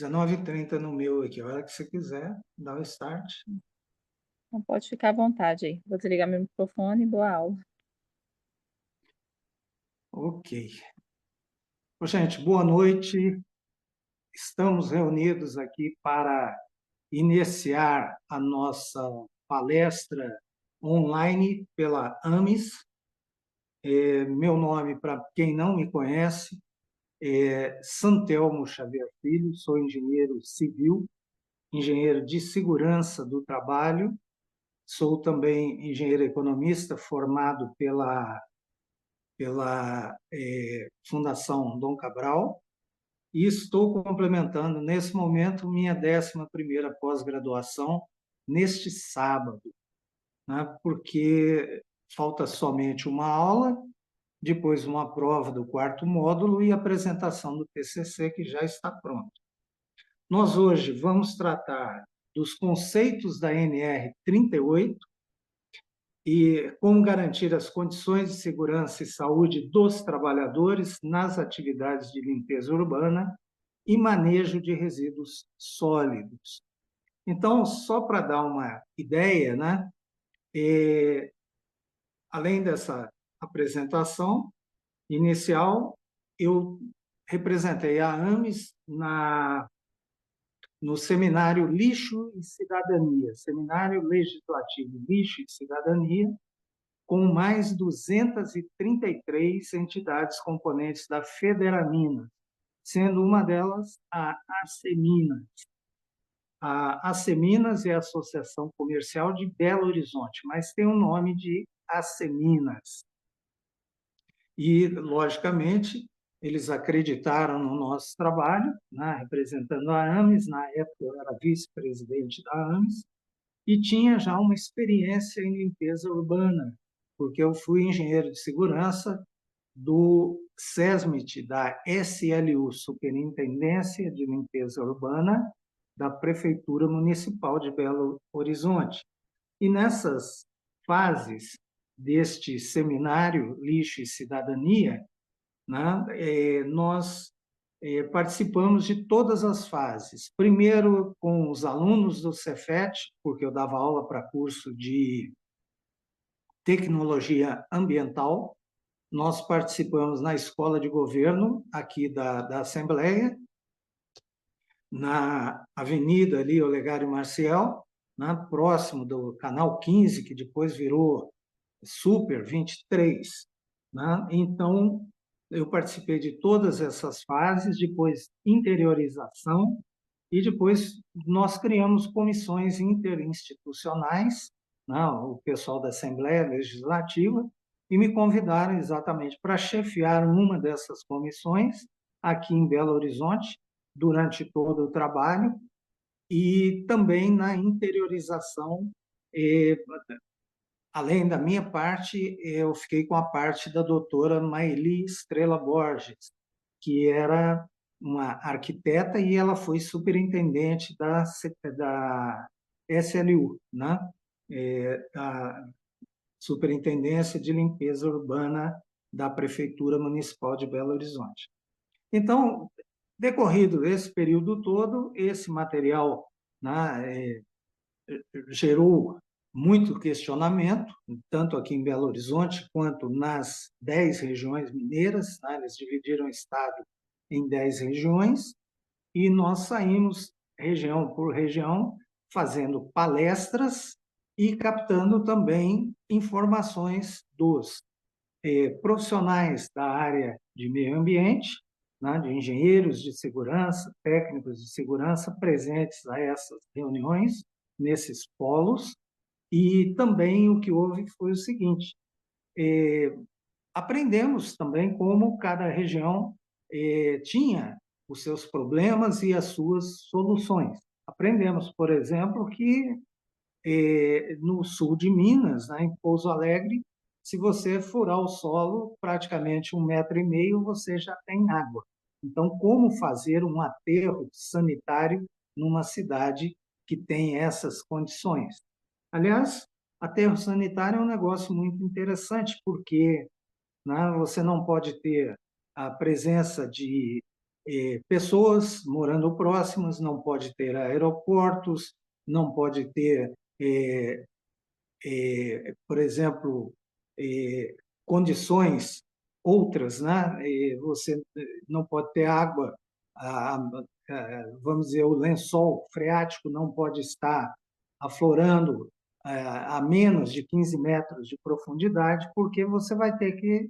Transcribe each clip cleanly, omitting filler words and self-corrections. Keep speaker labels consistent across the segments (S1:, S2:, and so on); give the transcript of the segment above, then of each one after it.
S1: 19h30 no meu aqui. A hora que você quiser, dá o start.
S2: Então pode ficar à vontade aí. Vou desligar meu microfone e boa aula.
S1: Ok. Bom, gente, boa noite. Estamos reunidos aqui para iniciar a nossa palestra online pela AMES. Meu nome, para quem não me conhece, é Santelmo Xavier Filho, sou engenheiro civil, engenheiro de segurança do trabalho, sou também engenheiro economista formado pela Fundação Dom Cabral e estou complementando, nesse momento, minha 11ª pós-graduação, neste sábado, né? Porque falta somente uma aula, depois uma prova do 4º módulo e a apresentação do TCC, que já está pronto. Nós hoje vamos tratar dos conceitos da NR 38 e como garantir as condições de segurança e saúde dos trabalhadores nas atividades de limpeza urbana e manejo de resíduos sólidos. Então, só para dar uma ideia, né, além dessa apresentação inicial, eu representei a AMES no seminário Lixo e Cidadania, Seminário Legislativo Lixo e Cidadania, com mais 233 entidades componentes da Federaminas, sendo uma delas a ACEMINAS. A ACEMINAS é a Associação Comercial de Belo Horizonte, mas tem o nome de ACEMINAS. E, logicamente, eles acreditaram no nosso trabalho, né, representando a AMES. Na época eu era vice-presidente da AMES, e tinha já uma experiência em limpeza urbana, porque eu fui engenheiro de segurança do SESMIT, da SLU, Superintendência de Limpeza Urbana, da Prefeitura Municipal de Belo Horizonte. E nessas fases deste seminário Lixo e Cidadania, né, nós participamos de todas as fases. Primeiro, com os alunos do Cefet, porque eu dava aula para curso de tecnologia ambiental. Nós participamos na Escola de Governo, aqui da Assembleia, na Avenida ali, Olegário Maciel, né, próximo do Canal 15, que depois virou Super 23. Né? Então, eu participei de todas essas fases, depois interiorização, e depois nós criamos comissões interinstitucionais, né, o pessoal da Assembleia Legislativa, e me convidaram exatamente para chefiar uma dessas comissões aqui em Belo Horizonte, durante todo o trabalho, e também na interiorização. Além da minha parte, eu fiquei com a parte da doutora Maeli Estrela Borges, que era uma arquiteta e ela foi superintendente da SLU, né? A Superintendência de Limpeza Urbana da Prefeitura Municipal de Belo Horizonte. Então, decorrido esse período todo, esse material, né, gerou muito questionamento, tanto aqui em Belo Horizonte quanto nas 10 regiões mineiras, né? Eles dividiram o estado em 10 regiões, e nós saímos região por região, fazendo palestras e captando também informações dos profissionais da área de meio ambiente, né, de engenheiros de segurança, técnicos de segurança presentes a essas reuniões, nesses polos. E também o que houve foi o seguinte: aprendemos também como cada região tinha os seus problemas e as suas soluções. Aprendemos, por exemplo, que no sul de Minas, né, em Pouso Alegre, se você furar o solo praticamente 1,5 m, você já tem água. Então, como fazer um aterro sanitário numa cidade que tem essas condições? Aliás, aterro sanitário é um negócio muito interessante, porque, né, você não pode ter a presença de pessoas morando próximas, não pode ter aeroportos, não pode ter, por exemplo, condições outras, né? Você não pode ter água, vamos dizer, o lençol freático não pode estar aflorando a menos de 15 metros de profundidade, porque você vai ter que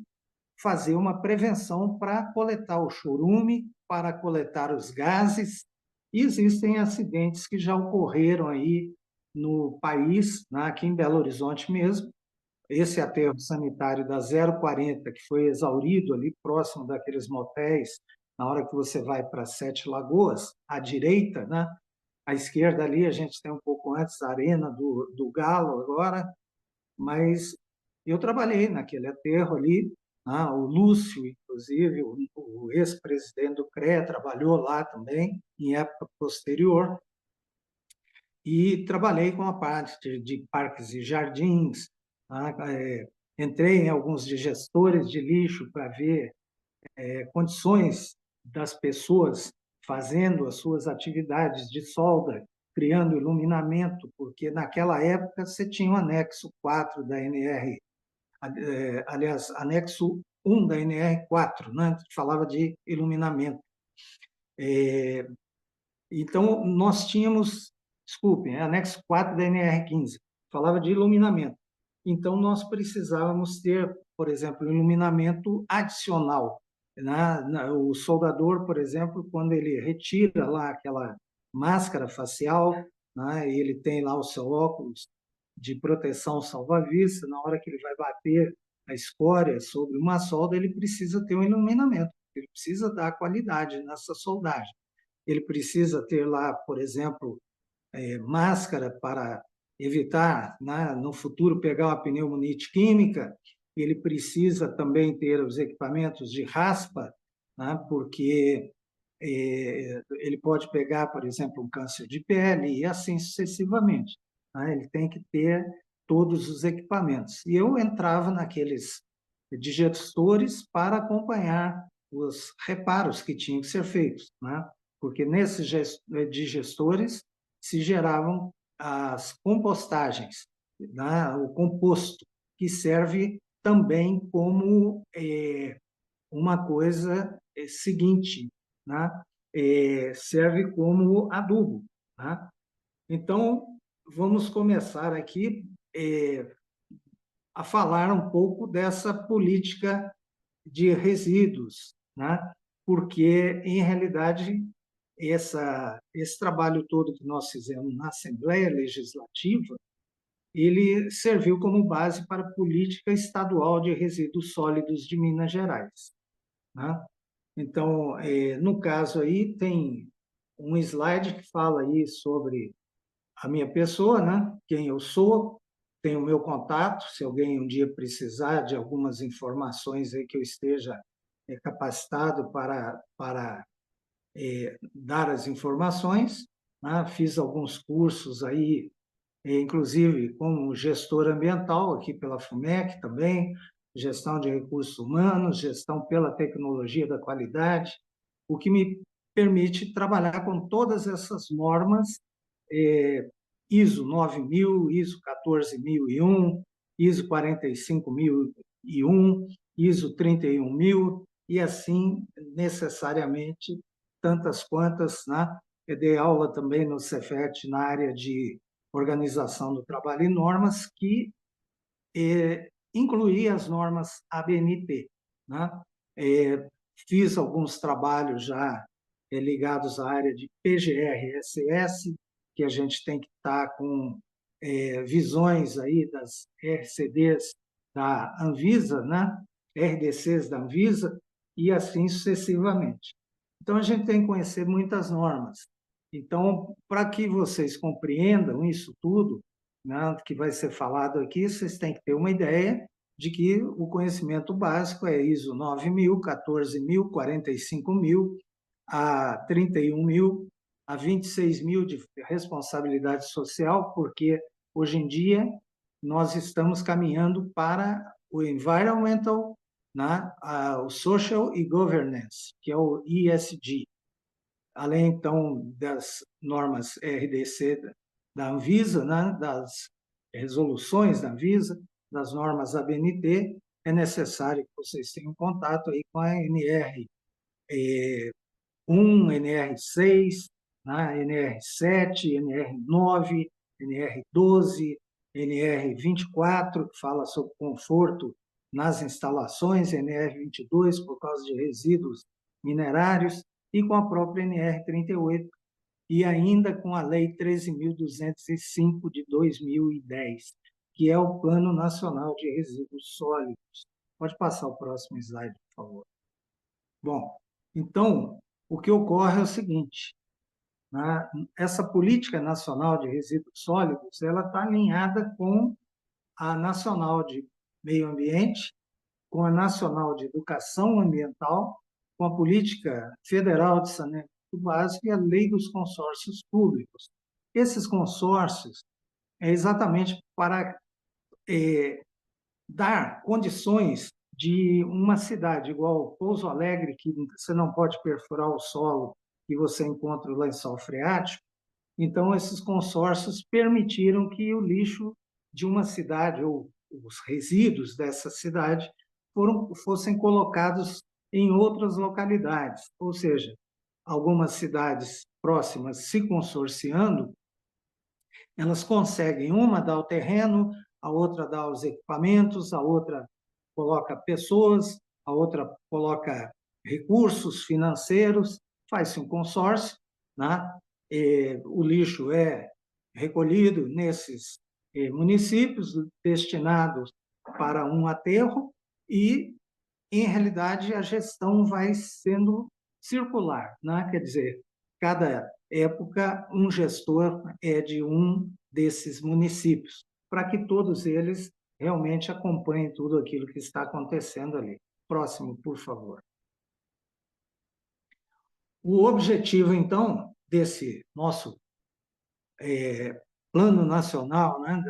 S1: fazer uma prevenção para coletar o chorume, para coletar os gases. E existem acidentes que já ocorreram aí no país, né, aqui em Belo Horizonte mesmo. Esse aterro sanitário da 040, que foi exaurido ali próximo daqueles motéis, na hora que você vai para Sete Lagoas, à direita, né? À esquerda ali, a gente tem um pouco antes a Arena do Galo agora, mas eu trabalhei naquele aterro ali, o Lúcio, inclusive, o ex-presidente do CREA, trabalhou lá também, em época posterior, e trabalhei com a parte de parques e jardins, entrei em alguns de gestores de lixo para ver condições das pessoas fazendo as suas atividades de solda, criando iluminamento, porque naquela época você tinha o anexo 4 da NR, aliás, anexo 1 da NR4, né? Falava de iluminamento. Então, nós tínhamos, desculpem, anexo 4 da NR15, falava de iluminamento. Então, nós precisávamos ter, por exemplo, iluminamento adicional, né? O soldador, por exemplo, quando ele retira lá aquela máscara facial, né? Ele tem lá o seu óculos de proteção salva-vista, na hora que ele vai bater a escória sobre uma solda, ele precisa ter um iluminamento, ele precisa dar qualidade nessa soldagem. Ele precisa ter lá, por exemplo, máscara para evitar, né, no futuro, pegar uma pneumonite química. Ele precisa também ter os equipamentos de raspa, né, porque ele pode pegar, por exemplo, um câncer de pele e assim sucessivamente, né? Ele tem que ter todos os equipamentos. E eu entrava naqueles digestores para acompanhar os reparos que tinham que ser feitos, né? Porque nesses digestores se geravam as compostagens, né? O composto, que serve também como uma coisa seguinte, né? Serve como adubo, né? Então, vamos começar aqui a falar um pouco dessa política de resíduos, né? Porque, em realidade, esse trabalho todo que nós fizemos na Assembleia Legislativa, ele serviu como base para a política estadual de resíduos sólidos de Minas Gerais, né? Então, no caso aí, tem um slide que fala aí sobre a minha pessoa, né? Quem eu sou, tem o meu contato, se alguém um dia precisar de algumas informações aí que eu esteja capacitado para dar as informações, né? Fiz alguns cursos aí, inclusive como gestor ambiental aqui pela FUMEC também, gestão de recursos humanos, gestão pela tecnologia da qualidade, o que me permite trabalhar com todas essas normas, ISO 9000, ISO 14001, ISO 45001, ISO 31000, e assim necessariamente tantas quantas, né? Eu dei aula também no Cefet na área de organização do trabalho e normas, que incluía as normas ABNT, né? Fiz alguns trabalhos já ligados à área de PGR-SS, que a gente tem que estar com visões aí das RCDs da Anvisa, né? RDCs da Anvisa, e assim sucessivamente. Então, a gente tem que conhecer muitas normas. Então, para que vocês compreendam isso tudo, né, que vai ser falado aqui, vocês têm que ter uma ideia de que o conhecimento básico é ISO 9000, 14000, 45000, a 31000, a 26000 de responsabilidade social, porque hoje em dia nós estamos caminhando para o Environmental né, o Social e Governance, que é o ESG, além, então, das normas RDC da Anvisa, né, das resoluções da Anvisa, das normas ABNT, é necessário que vocês tenham contato aí com a NR1, NR6, né, NR7, NR9, NR12, NR24, que fala sobre conforto nas instalações, NR22, por causa de resíduos minerários, e com a própria NR38, e ainda com a Lei 13.205 de 2010, que é o Plano Nacional de Resíduos Sólidos. Pode passar o próximo slide, por favor. Bom, então, o que ocorre é o seguinte, né? Essa política nacional de resíduos sólidos, ela está alinhada com a nacional de meio ambiente, com a nacional de educação ambiental, com a política federal de saneamento básico e a lei dos consórcios públicos. Esses consórcios é exatamente para dar condições de uma cidade igual Pouso Alegre, que você não pode perfurar o solo e você encontra o lençol freático. Então, esses consórcios permitiram que o lixo de uma cidade, ou os resíduos dessa cidade, fossem colocados em outras localidades. Ou seja, algumas cidades próximas se consorciando, elas conseguem, uma dar o terreno, a outra dá os equipamentos, a outra coloca pessoas, a outra coloca recursos financeiros, faz-se um consórcio, né? O lixo é recolhido nesses municípios, destinados para um aterro, e, em realidade, a gestão vai sendo circular, né? Quer dizer, cada época, um gestor é de um desses municípios, para que todos eles realmente acompanhem tudo aquilo que está acontecendo ali. Próximo, por favor. O objetivo, então, desse nosso Plano Nacional, né,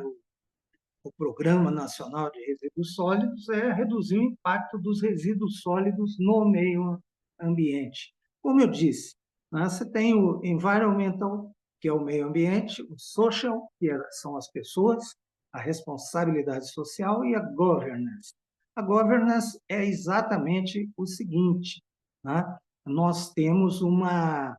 S1: o Programa Nacional de Resíduos Sólidos, é reduzir o impacto dos resíduos sólidos no meio ambiente. Como eu disse, né, você tem o environmental, que é o meio ambiente, o social, que são as pessoas, a responsabilidade social, e a governance. A governance é exatamente o seguinte, né? Nós temos uma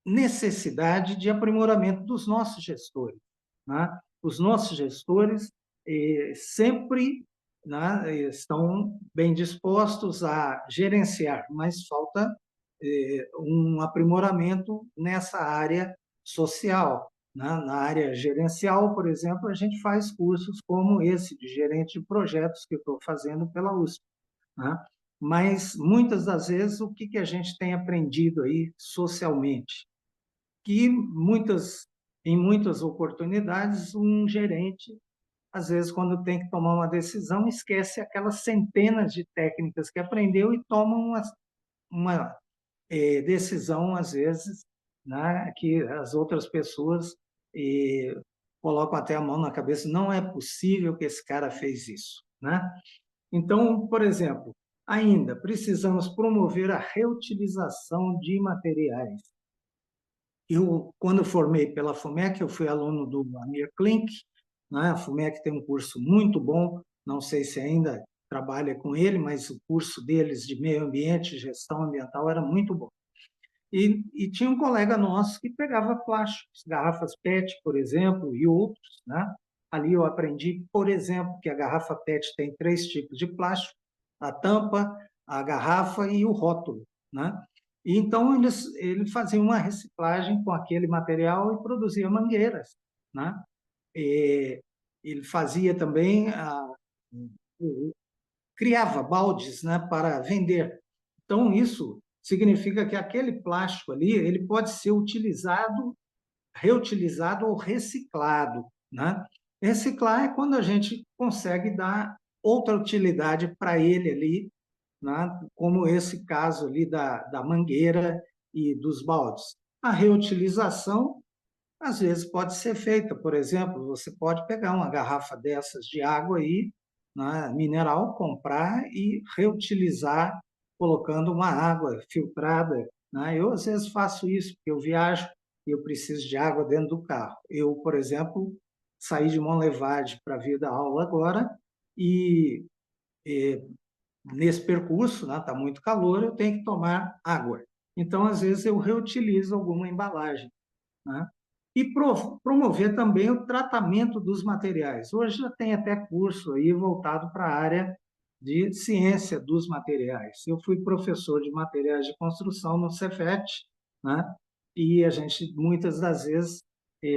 S1: necessidade de aprimoramento dos nossos gestores, né? Os nossos gestores sempre, né, estão bem dispostos a gerenciar, mas falta um aprimoramento nessa área social, né? Na área gerencial, por exemplo, a gente faz cursos como esse de gerente de projetos que eu estou fazendo pela USP, né? Mas muitas das vezes o que a gente tem aprendido aí socialmente? Que em muitas oportunidades, um gerente, às vezes, quando tem que tomar uma decisão, esquece aquelas centenas de técnicas que aprendeu e toma uma decisão, às vezes, né, que as outras pessoas colocam até a mão na cabeça, não é possível que esse cara fez isso, né? Então, por exemplo, ainda precisamos promover a reutilização de materiais. Quando formei pela FUMEC, eu fui aluno do Amir Klink, né? A FUMEC tem um curso muito bom, não sei se ainda trabalha com ele, mas o curso deles de meio ambiente e gestão ambiental era muito bom. E tinha um colega nosso que pegava plásticos, garrafas PET, por exemplo, e outros, né? Ali eu aprendi, por exemplo, que a garrafa PET tem 3 tipos de plástico: a tampa, a garrafa e o rótulo, né? E então ele fazia uma reciclagem com aquele material e produzia mangueiras, né? E ele fazia também criava baldes, né, para vender. Então isso significa que aquele plástico ali ele pode ser utilizado, reutilizado ou reciclado, né? Reciclar é quando a gente consegue dar outra utilidade para ele ali, né? Como esse caso ali da mangueira e dos baldes. A reutilização, às vezes, pode ser feita. Por exemplo, você pode pegar uma garrafa dessas de água aí né, mineral, comprar e reutilizar, colocando uma água filtrada, né? Eu, às vezes, faço isso, porque eu viajo e eu preciso de água dentro do carro. Eu, por exemplo, saí de Monlevade para vir dar aula agora e nesse percurso, né, está muito calor, eu tenho que tomar água. Então, às vezes, eu reutilizo alguma embalagem, né? E promover também o tratamento dos materiais. Hoje já tem até curso aí voltado para a área de ciência dos materiais. Eu fui professor de materiais de construção no Cefet, né? E a gente, muitas das vezes,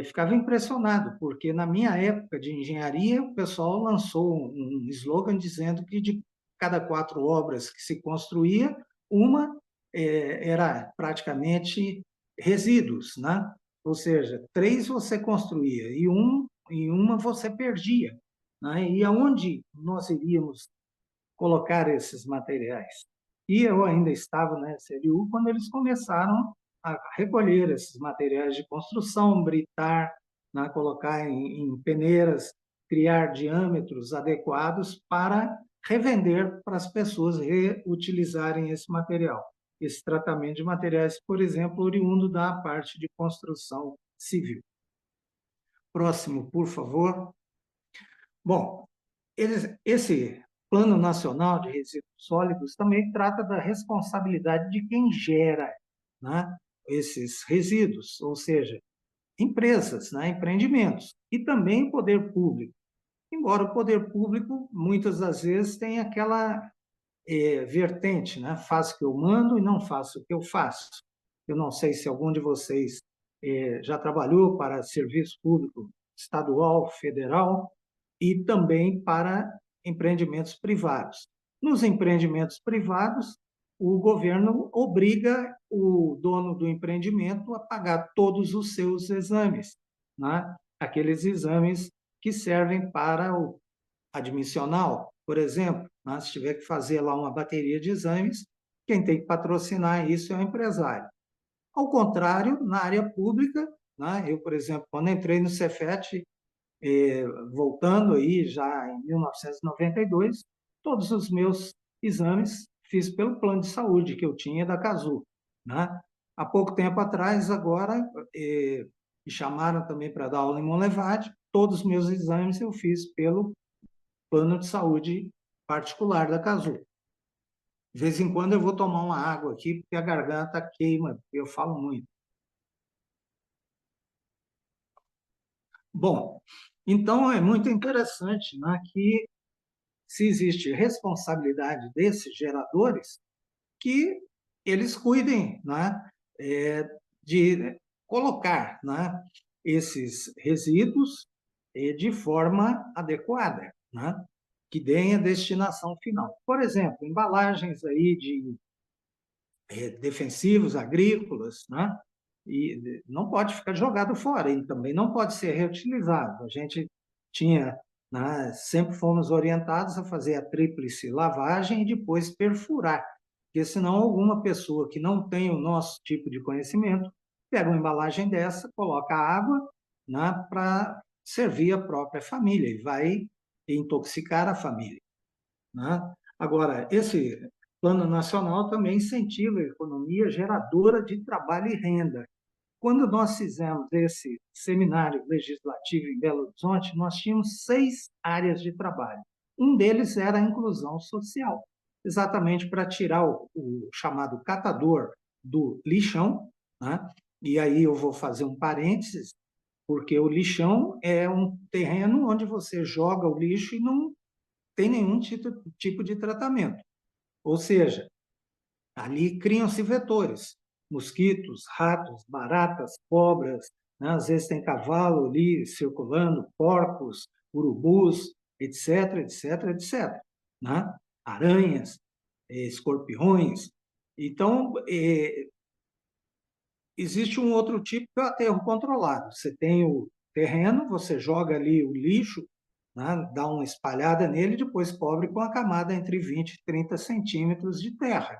S1: ficava impressionado, porque na minha época de engenharia, o pessoal lançou um slogan dizendo que de cada 4 obras que se construía, uma era praticamente resíduos, né? Ou seja, 3 você construía e uma você perdia, né? E aonde nós iríamos colocar esses materiais? E eu ainda estava na SLU quando eles começaram a recolher esses materiais de construção, britar, né? Colocar em peneiras, criar diâmetros adequados para revender para as pessoas reutilizarem esse material. Esse tratamento de materiais, por exemplo, oriundo da parte de construção civil. Próximo, por favor. Bom, esse Plano Nacional de Resíduos Sólidos também trata da responsabilidade de quem gera, né, esses resíduos, ou seja, empresas, né, empreendimentos, e também o poder público. Embora o poder público, muitas das vezes, tenha aquela vertente, né? Faço o que eu mando e não faço o que eu faço. Eu não sei se algum de vocês já trabalhou para serviço público estadual, federal e também para empreendimentos privados. Nos empreendimentos privados, o governo obriga o dono do empreendimento a pagar todos os seus exames, né? Aqueles exames que servem para o admissional, por exemplo, né? Se tiver que fazer lá uma bateria de exames, quem tem que patrocinar isso é o empresário. Ao contrário, na área pública, né? Eu, por exemplo, quando entrei no Cefet, voltando aí já em 1992, todos os meus exames fiz pelo plano de saúde que eu tinha da Casu, né? Há pouco tempo atrás, agora, me chamaram também para dar aula em Monlevade, todos os meus exames eu fiz pelo plano de saúde particular da Casu. De vez em quando eu vou tomar uma água aqui, porque a garganta queima, eu falo muito. Bom, então é muito interessante, né, que se existe responsabilidade desses geradores, que eles cuidem, né, de colocar, né, esses resíduos de forma adequada, né, que deem a destinação final. Por exemplo, embalagens aí de defensivos agrícolas, né, e não pode ficar jogado fora, e também não pode ser reutilizado. A gente tinha, né, sempre fomos orientados a fazer a tríplice lavagem e depois perfurar, porque senão alguma pessoa que não tem o nosso tipo de conhecimento pega uma embalagem dessa, coloca água, né, para servir a própria família e vai intoxicar a família, né? Agora, esse Plano Nacional também incentiva a economia geradora de trabalho e renda. Quando nós fizemos esse seminário legislativo em Belo Horizonte, nós tínhamos 6 áreas de trabalho. Um deles era a inclusão social, exatamente para tirar o chamado catador do lixão, né? E aí eu vou fazer um parênteses, porque o lixão é um terreno onde você joga o lixo e não tem nenhum tipo de tratamento. Ou seja, ali criam-se vetores, mosquitos, ratos, baratas, cobras, né? Às vezes tem cavalo ali circulando, porcos, urubus, etc, etc, etc, né? Aranhas, escorpiões. Então, existe um outro tipo que é o aterro controlado. Você tem o terreno, você joga ali o lixo, né? Dá uma espalhada nele e depois cobre com a camada entre 20 e 30 centímetros de terra,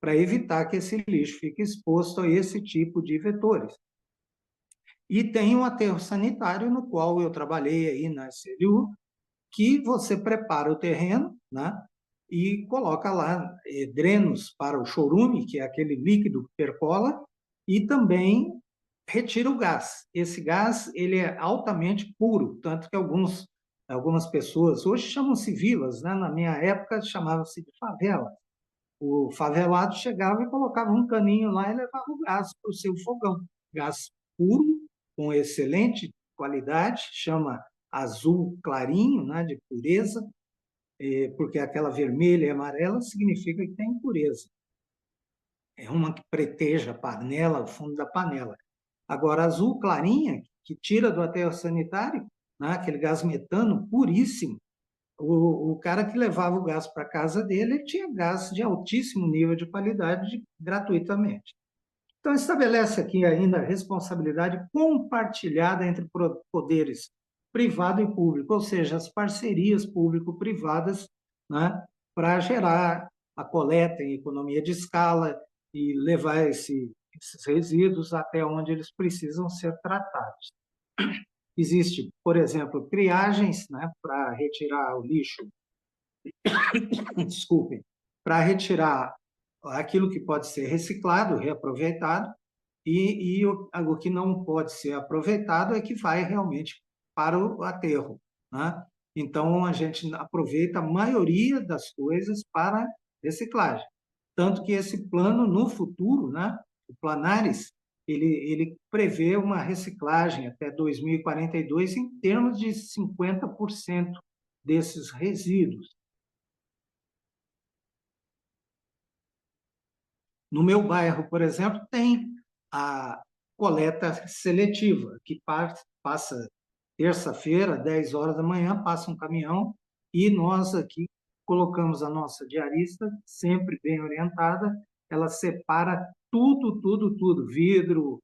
S1: para evitar que esse lixo fique exposto a esse tipo de vetores. E tem um aterro sanitário, no qual eu trabalhei aí na SLU, que você prepara o terreno, né? E coloca lá drenos para o chorume, que é aquele líquido que percola, e também retira o gás. Esse gás ele é altamente puro, tanto que algumas pessoas, hoje chamam-se vilas, né? Na minha época chamava-se de favela. O favelado chegava e colocava um caninho lá e levava o gás para o seu fogão. Gás puro, com excelente qualidade, chama azul clarinho, né, de pureza, porque aquela vermelha e amarela significa que tem impureza. É uma que preteja a panela, o fundo da panela. Agora, azul clarinha, que tira do aterro sanitário, né, aquele gás metano puríssimo, o cara que levava o gás para casa dele, ele tinha gás de altíssimo nível de qualidade gratuitamente. Então, estabelece aqui ainda a responsabilidade compartilhada entre poderes privado e público, ou seja, as parcerias público-privadas, né, para gerar a coleta em economia de escala e levar esses resíduos até onde eles precisam ser tratados. Existe, por exemplo, triagens, né, para retirar o lixo, desculpem, para retirar aquilo que pode ser reciclado, reaproveitado, e o que não pode ser aproveitado é que vai realmente para o aterro, né? Então, a gente aproveita a maioria das coisas para reciclagem. Tanto que esse plano, no futuro, né, o Planares, ele prevê uma reciclagem até 2042 em termos de 50% desses resíduos. No meu bairro, por exemplo, tem a coleta seletiva, que passa terça-feira, 10 horas da manhã, passa um caminhão e nós aqui colocamos a nossa diarista, sempre bem orientada, ela separa tudo, tudo, tudo, vidro,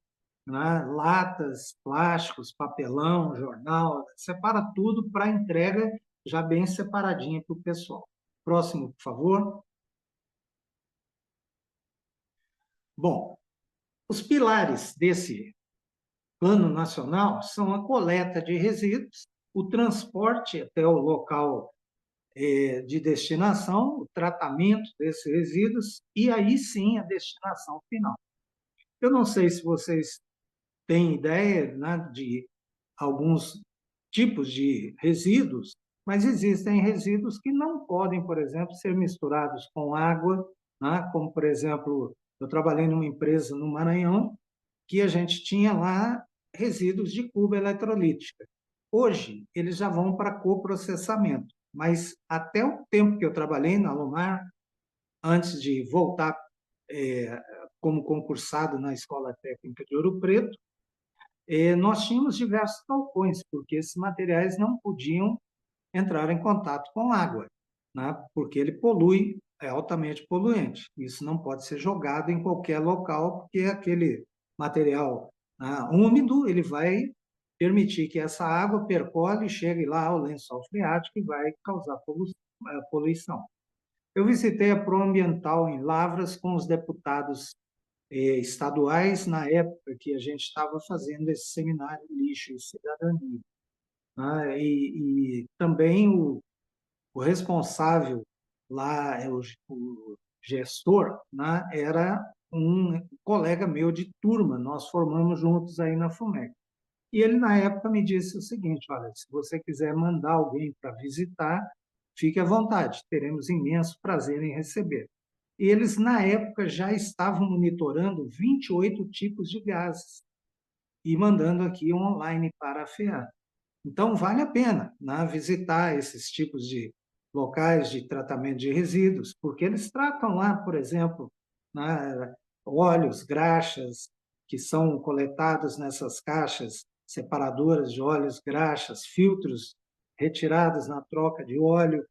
S1: né, latas, plásticos, papelão, jornal, separa tudo para entrega já bem separadinha para o pessoal. Próximo, por favor. Bom, os pilares desse plano nacional são a coleta de resíduos, o transporte até o local de destinação, o tratamento desses resíduos e aí sim a destinação final. Eu não sei se vocês têm ideia, né, de alguns tipos de resíduos, mas existem resíduos que não podem, por exemplo, ser misturados com água, né, como, por exemplo, eu trabalhei numa empresa no Maranhão que a gente tinha lá resíduos de cuba eletrolítica. Hoje, eles já vão para coprocessamento, mas até o tempo que eu trabalhei na Alumar, antes de voltar como concursado na Escola Técnica de Ouro Preto, nós tínhamos diversos galpões, porque esses materiais não podiam entrar em contato com água, né? Porque ele polui, é altamente poluente. Isso não pode ser jogado em qualquer local, porque aquele material úmido ele vai permitir que essa água percole e chegue lá ao lençol freático e vai causar poluição. Eu visitei a Proambiental em Lavras com os deputados estaduais na época que a gente estava fazendo esse seminário Lixo e Cidadania, né? E também o responsável lá, o gestor, né, era um colega meu de turma, nós formamos juntos aí na FUMEC. E ele, na época, me disse o seguinte: olha, se você quiser mandar alguém para visitar, fique à vontade, teremos imenso prazer em receber. E eles, na época, já estavam monitorando 28 tipos de gases e mandando aqui online para a FEA. Então, vale a pena, né, visitar esses tipos de locais de tratamento de resíduos, porque eles tratam lá, por exemplo, né, óleos, graxas, que são coletados nessas caixas separadoras de óleos, graxas, filtros retirados na troca de óleo,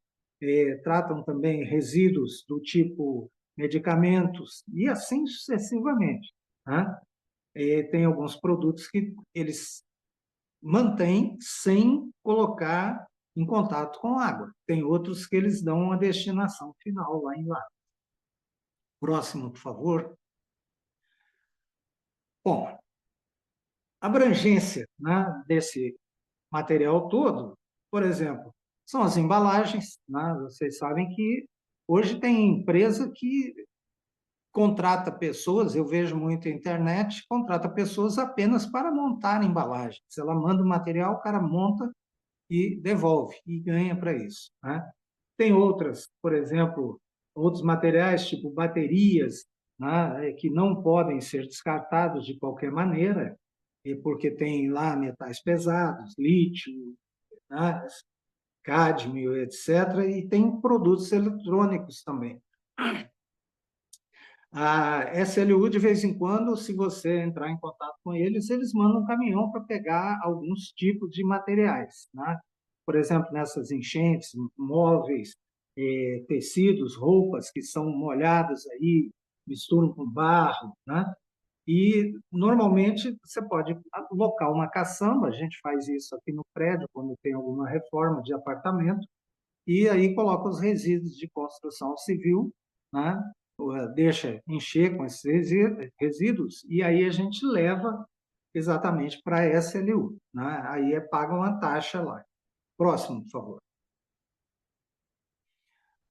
S1: tratam também resíduos do tipo medicamentos e assim sucessivamente, né? Tem alguns produtos que eles mantém sem colocar em contato com água. Tem outros que eles dão uma destinação final lá em lá. Próximo, por favor. Bom, a abrangência, né, desse material todo, por exemplo, são as embalagens, né? Vocês sabem que hoje tem empresa que contrata pessoas, eu vejo muito na internet, contrata pessoas apenas para montar embalagens. Ela manda o material, o cara monta e devolve, e ganha para isso, né? Tem outras, por exemplo, outros materiais, tipo baterias, né, que não podem ser descartados de qualquer maneira, porque tem lá metais pesados, lítio, né, cádmio, etc., e tem produtos eletrônicos também. A SLU, de vez em quando, se você entrar em contato com eles, eles mandam um caminhão para pegar alguns tipos de materiais, né? Por exemplo, nessas enchentes, móveis, tecidos, roupas que são molhadas aí, misturam com barro, né? E, normalmente, você pode alocar uma caçamba, a gente faz isso aqui no prédio, quando tem alguma reforma de apartamento, e aí coloca os resíduos de construção civil, né? Deixa encher com esses resíduos, e aí a gente leva exatamente para a SLU, né? Aí paga uma taxa lá. Próximo, por favor.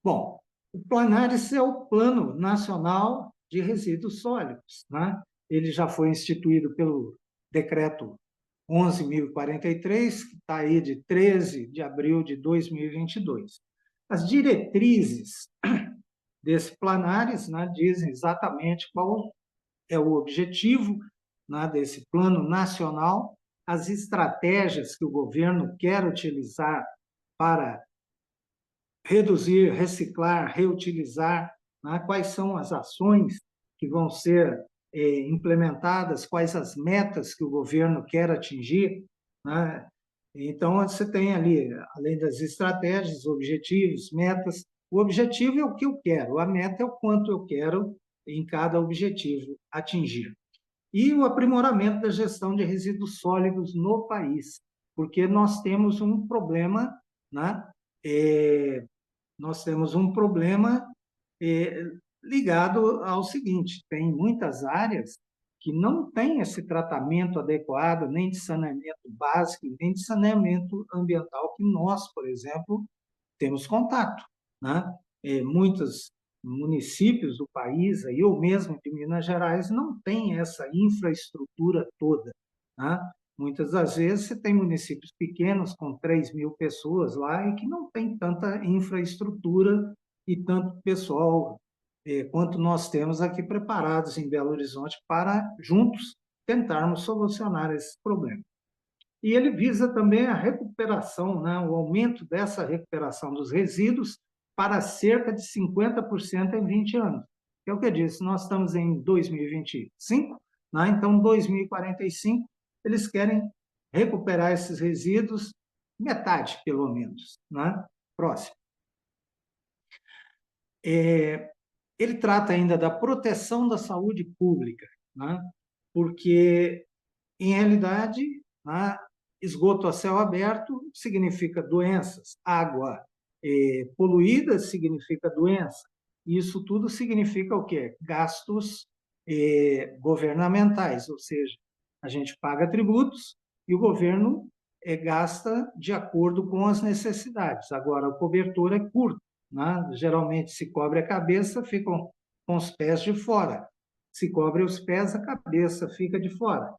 S1: Bom, o Planares é o Plano Nacional de Resíduos Sólidos, né? Ele já foi instituído pelo Decreto 11.043, que está aí de 13 de abril de 2022. As diretrizes desse Planares, né, dizem exatamente qual é o objetivo, né, desse plano nacional, as estratégias que o governo quer utilizar para reduzir, reciclar, reutilizar, né, quais são as ações que vão ser implementadas, quais as metas que o governo quer atingir, né? Então, você tem ali, além das estratégias, objetivos, metas. O objetivo é o que eu quero, a meta é o quanto eu quero em cada objetivo atingir. E o aprimoramento da gestão de resíduos sólidos no país, porque nós temos um problema, né? Nós temos um problema ligado ao seguinte: tem muitas áreas que não têm esse tratamento adequado, nem de saneamento básico, nem de saneamento ambiental, que nós, por exemplo, temos contato, né? Muitos municípios do país, aí, ou mesmo de Minas Gerais, não têm essa infraestrutura toda, né? Muitas das vezes você tem municípios pequenos com 3.000 pessoas lá e que não tem tanta infraestrutura e tanto pessoal quanto nós temos aqui preparados em Belo Horizonte para, juntos, tentarmos solucionar esse problema. E ele visa também a recuperação, né, o aumento dessa recuperação dos resíduos para cerca de 50% em 20 anos. É o que eu disse, nós estamos em 2025, né, então 2045 eles querem recuperar esses resíduos, metade pelo menos, né? Próximo. Ele trata ainda da proteção da saúde pública, né? Porque, em realidade, né, esgoto a céu aberto significa doenças, água poluída significa doença. Isso tudo significa o quê? Gastos governamentais, ou seja, a gente paga tributos e o governo gasta de acordo com as necessidades. Agora, a cobertura é curta, né? Geralmente, se cobre a cabeça, ficam com os pés de fora. Se cobre os pés, a cabeça fica de fora.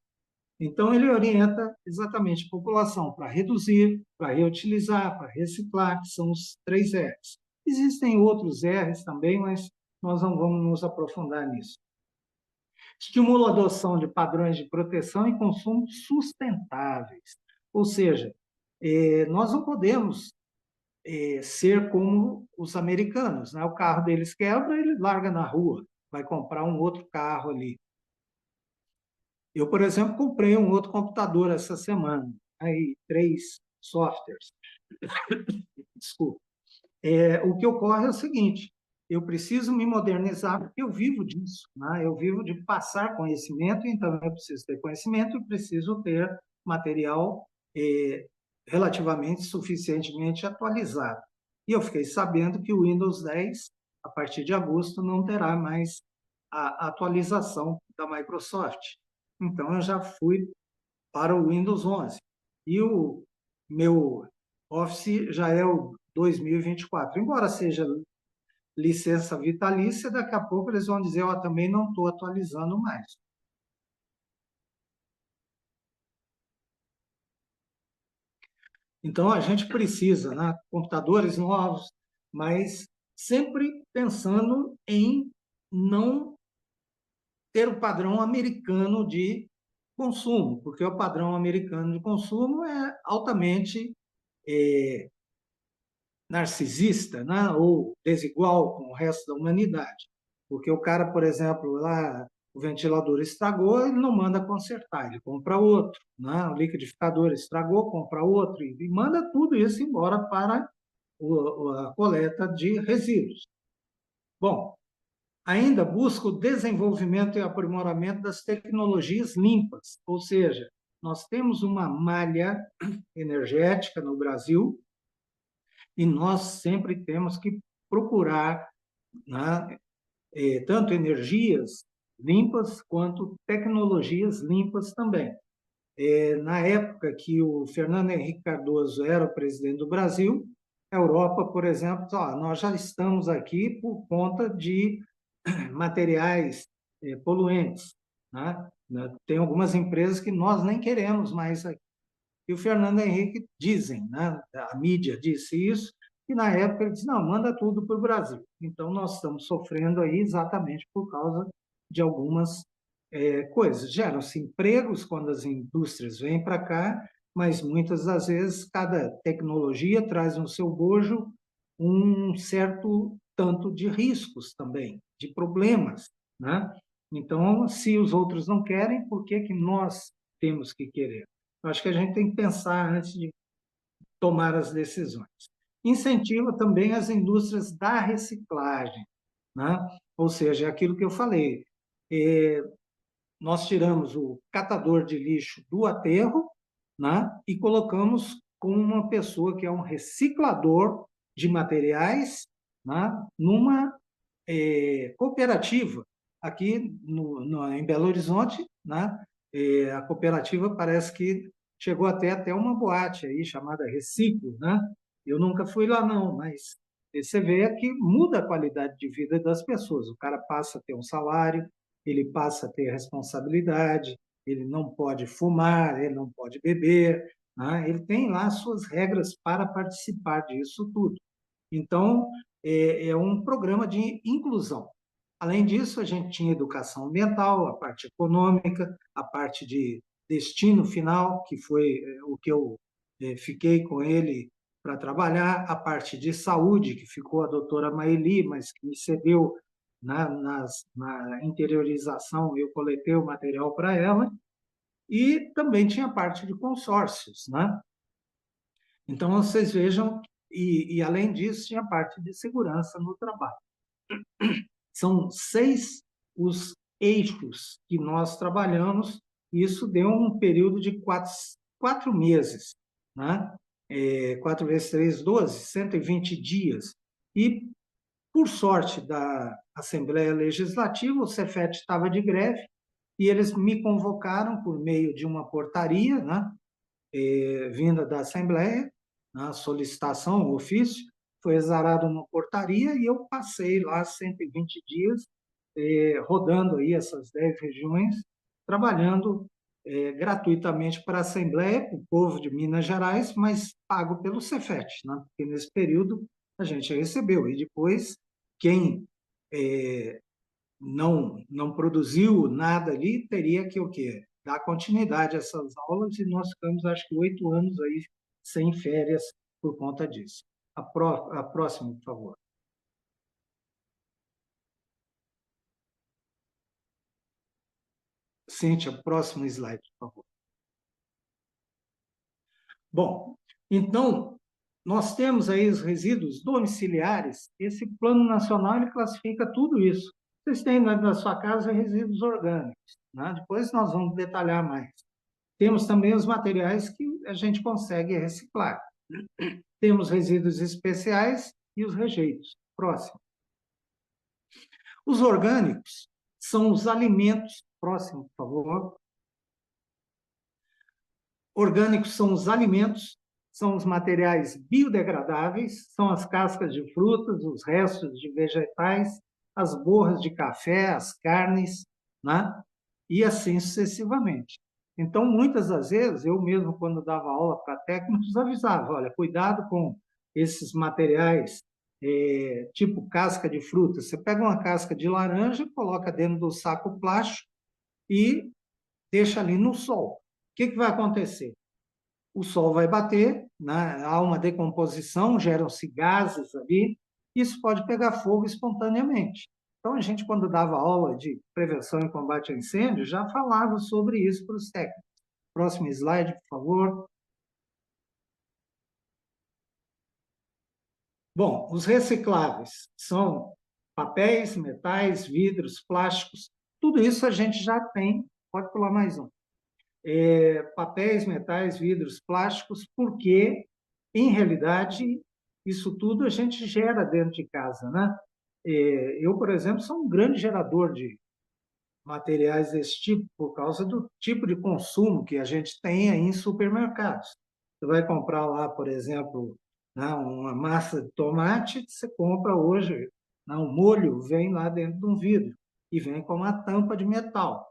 S1: Então, ele orienta exatamente a população para reduzir, para reutilizar, para reciclar, que são os 3 R's. Existem outros R's também, mas nós não vamos nos aprofundar nisso. Estimula a adoção de padrões de proteção e consumo sustentáveis. Ou seja, nós não podemos ser como os americanos, né? O carro deles quebra, ele larga na rua, vai comprar um outro carro ali. Eu, por exemplo, comprei um outro computador essa semana, aí 3 softwares. Desculpa. O que ocorre é o seguinte: eu preciso me modernizar porque eu vivo disso, né? Eu vivo de passar conhecimento, então eu preciso ter conhecimento e preciso ter material relativamente suficientemente atualizado. E eu fiquei sabendo que o Windows 10, a partir de agosto, não terá mais a atualização da Microsoft. Então, eu já fui para o Windows 11. E o meu Office já é o 2024. Embora seja licença vitalícia, daqui a pouco eles vão dizer, ó, também não estou atualizando mais. Então, a gente precisa, né, computadores novos, mas sempre pensando em não ter o padrão americano de consumo, porque o padrão americano de consumo é altamente narcisista, né? Ou desigual com o resto da humanidade. Porque o cara, por exemplo, lá o ventilador estragou, ele não manda consertar, ele compra outro, né? O liquidificador estragou, compra outro e manda tudo isso embora para a coleta de resíduos. Bom, ainda busca o desenvolvimento e aprimoramento das tecnologias limpas, ou seja, nós temos uma malha energética no Brasil e nós sempre temos que procurar, né, tanto energias limpas quanto tecnologias limpas também. Na época que o Fernando Henrique Cardoso era o presidente do Brasil, a Europa, por exemplo, nós já estamos aqui por conta de materiais poluentes, né? Tem algumas empresas que nós nem queremos mais aqui. E o Fernando Henrique dizem, né? A mídia disse isso, e na época ele disse, não, manda tudo para o Brasil. Então, nós estamos sofrendo aí exatamente por causa de algumas coisas. Geram-se empregos quando as indústrias vêm para cá, mas muitas das vezes cada tecnologia traz no seu bojo um certo tanto de riscos também, de problemas, né? Então, se os outros não querem, por que que nós temos que querer? Eu acho que a gente tem que pensar antes de tomar as decisões. Incentiva também as indústrias da reciclagem, né? Ou seja, é aquilo que eu falei, nós tiramos o catador de lixo do aterro, né? E colocamos com uma pessoa que é um reciclador de materiais, né? Numa cooperativa aqui em Belo Horizonte, né? A cooperativa parece que chegou até uma boate aí chamada Reciclo, né? Eu nunca fui lá não, mas você vê que muda a qualidade de vida das pessoas. O cara passa a ter um salário, ele passa a ter responsabilidade, ele não pode fumar, ele não pode beber, né? Ele tem lá suas regras para participar disso tudo. Então, é um programa de inclusão. Além disso, a gente tinha educação ambiental, a parte econômica, a parte de destino final, que foi o que eu fiquei com ele para trabalhar, a parte de saúde, que ficou a doutora Maeli, mas que me cedeu na interiorização, eu coletei o material para ela, e também tinha a parte de consórcios, né? Então, vocês vejam, e além disso, tinha a parte de segurança no trabalho. São 6 os eixos que nós trabalhamos, e isso deu um período de 4 meses, né? 4 vezes 3, 12, 120 dias. E, por sorte da Assembleia Legislativa, o Cefet estava de greve, e eles me convocaram por meio de uma portaria, né? Vinda da Assembleia, na solicitação, o ofício, foi exarada uma portaria e eu passei lá 120 dias rodando aí essas 10 regiões, trabalhando gratuitamente para a Assembleia, para o povo de Minas Gerais, mas pago pelo Cefet, né? Porque nesse período a gente recebeu. E depois, quem não produziu nada ali, teria que o quê? Dar continuidade a essas aulas, e nós ficamos, acho que, 8 anos aí sem férias por conta disso. A próxima, por favor. Cíntia, próximo slide, por favor. Bom, então, nós temos aí os resíduos domiciliares. Esse plano nacional ele classifica tudo isso. Vocês têm na sua casa resíduos orgânicos, né? Depois nós vamos detalhar mais. Temos também os materiais que a gente consegue reciclar. Temos resíduos especiais e os rejeitos. Próximo. Os orgânicos são os alimentos. Próximo, por favor. Orgânicos são os alimentos, são os materiais biodegradáveis, são as cascas de frutas, os restos de vegetais, as borras de café, as carnes, né? E assim sucessivamente. Então, muitas das vezes, eu mesmo, quando dava aula para técnicos, avisava, olha, cuidado com esses materiais, tipo casca de fruta. Você pega uma casca de laranja, coloca dentro do saco plástico e deixa ali no sol. O que vai acontecer? O sol vai bater, né? Há uma decomposição, geram-se gases ali, isso pode pegar fogo espontaneamente. Então, a gente, quando dava aula de prevenção e combate a incêndio, já falava sobre isso para os técnicos. Próximo slide, por favor. Bom, os recicláveis são papéis, metais, vidros, plásticos, tudo isso a gente já tem. Pode pular mais um. Papéis, metais, vidros, plásticos, porque, em realidade, isso tudo a gente gera dentro de casa, né? Eu, por exemplo, sou um grande gerador de materiais desse tipo, por causa do tipo de consumo que a gente tem aí em supermercados. Você vai comprar lá, por exemplo, né, uma massa de tomate, você compra hoje, né, um molho vem lá dentro de um vidro e vem com uma tampa de metal.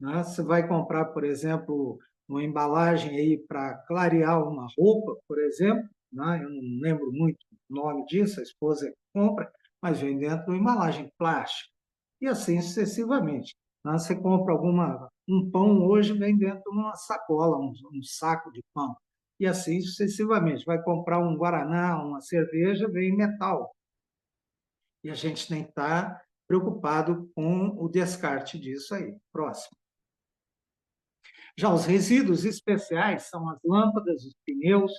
S1: Né? Você vai comprar, por exemplo, uma embalagem aí para clarear uma roupa, por exemplo, né? Eu não lembro muito o nome disso, a esposa compra, mas vem dentro de uma embalagem plástica. E assim sucessivamente. Né? Você compra um pão hoje, vem dentro de uma sacola, um saco de pão. E assim sucessivamente. Vai comprar um guaraná, uma cerveja, vem em metal. E a gente tem que estar preocupado com o descarte disso aí. Próximo. Já os resíduos especiais são as lâmpadas, os pneus,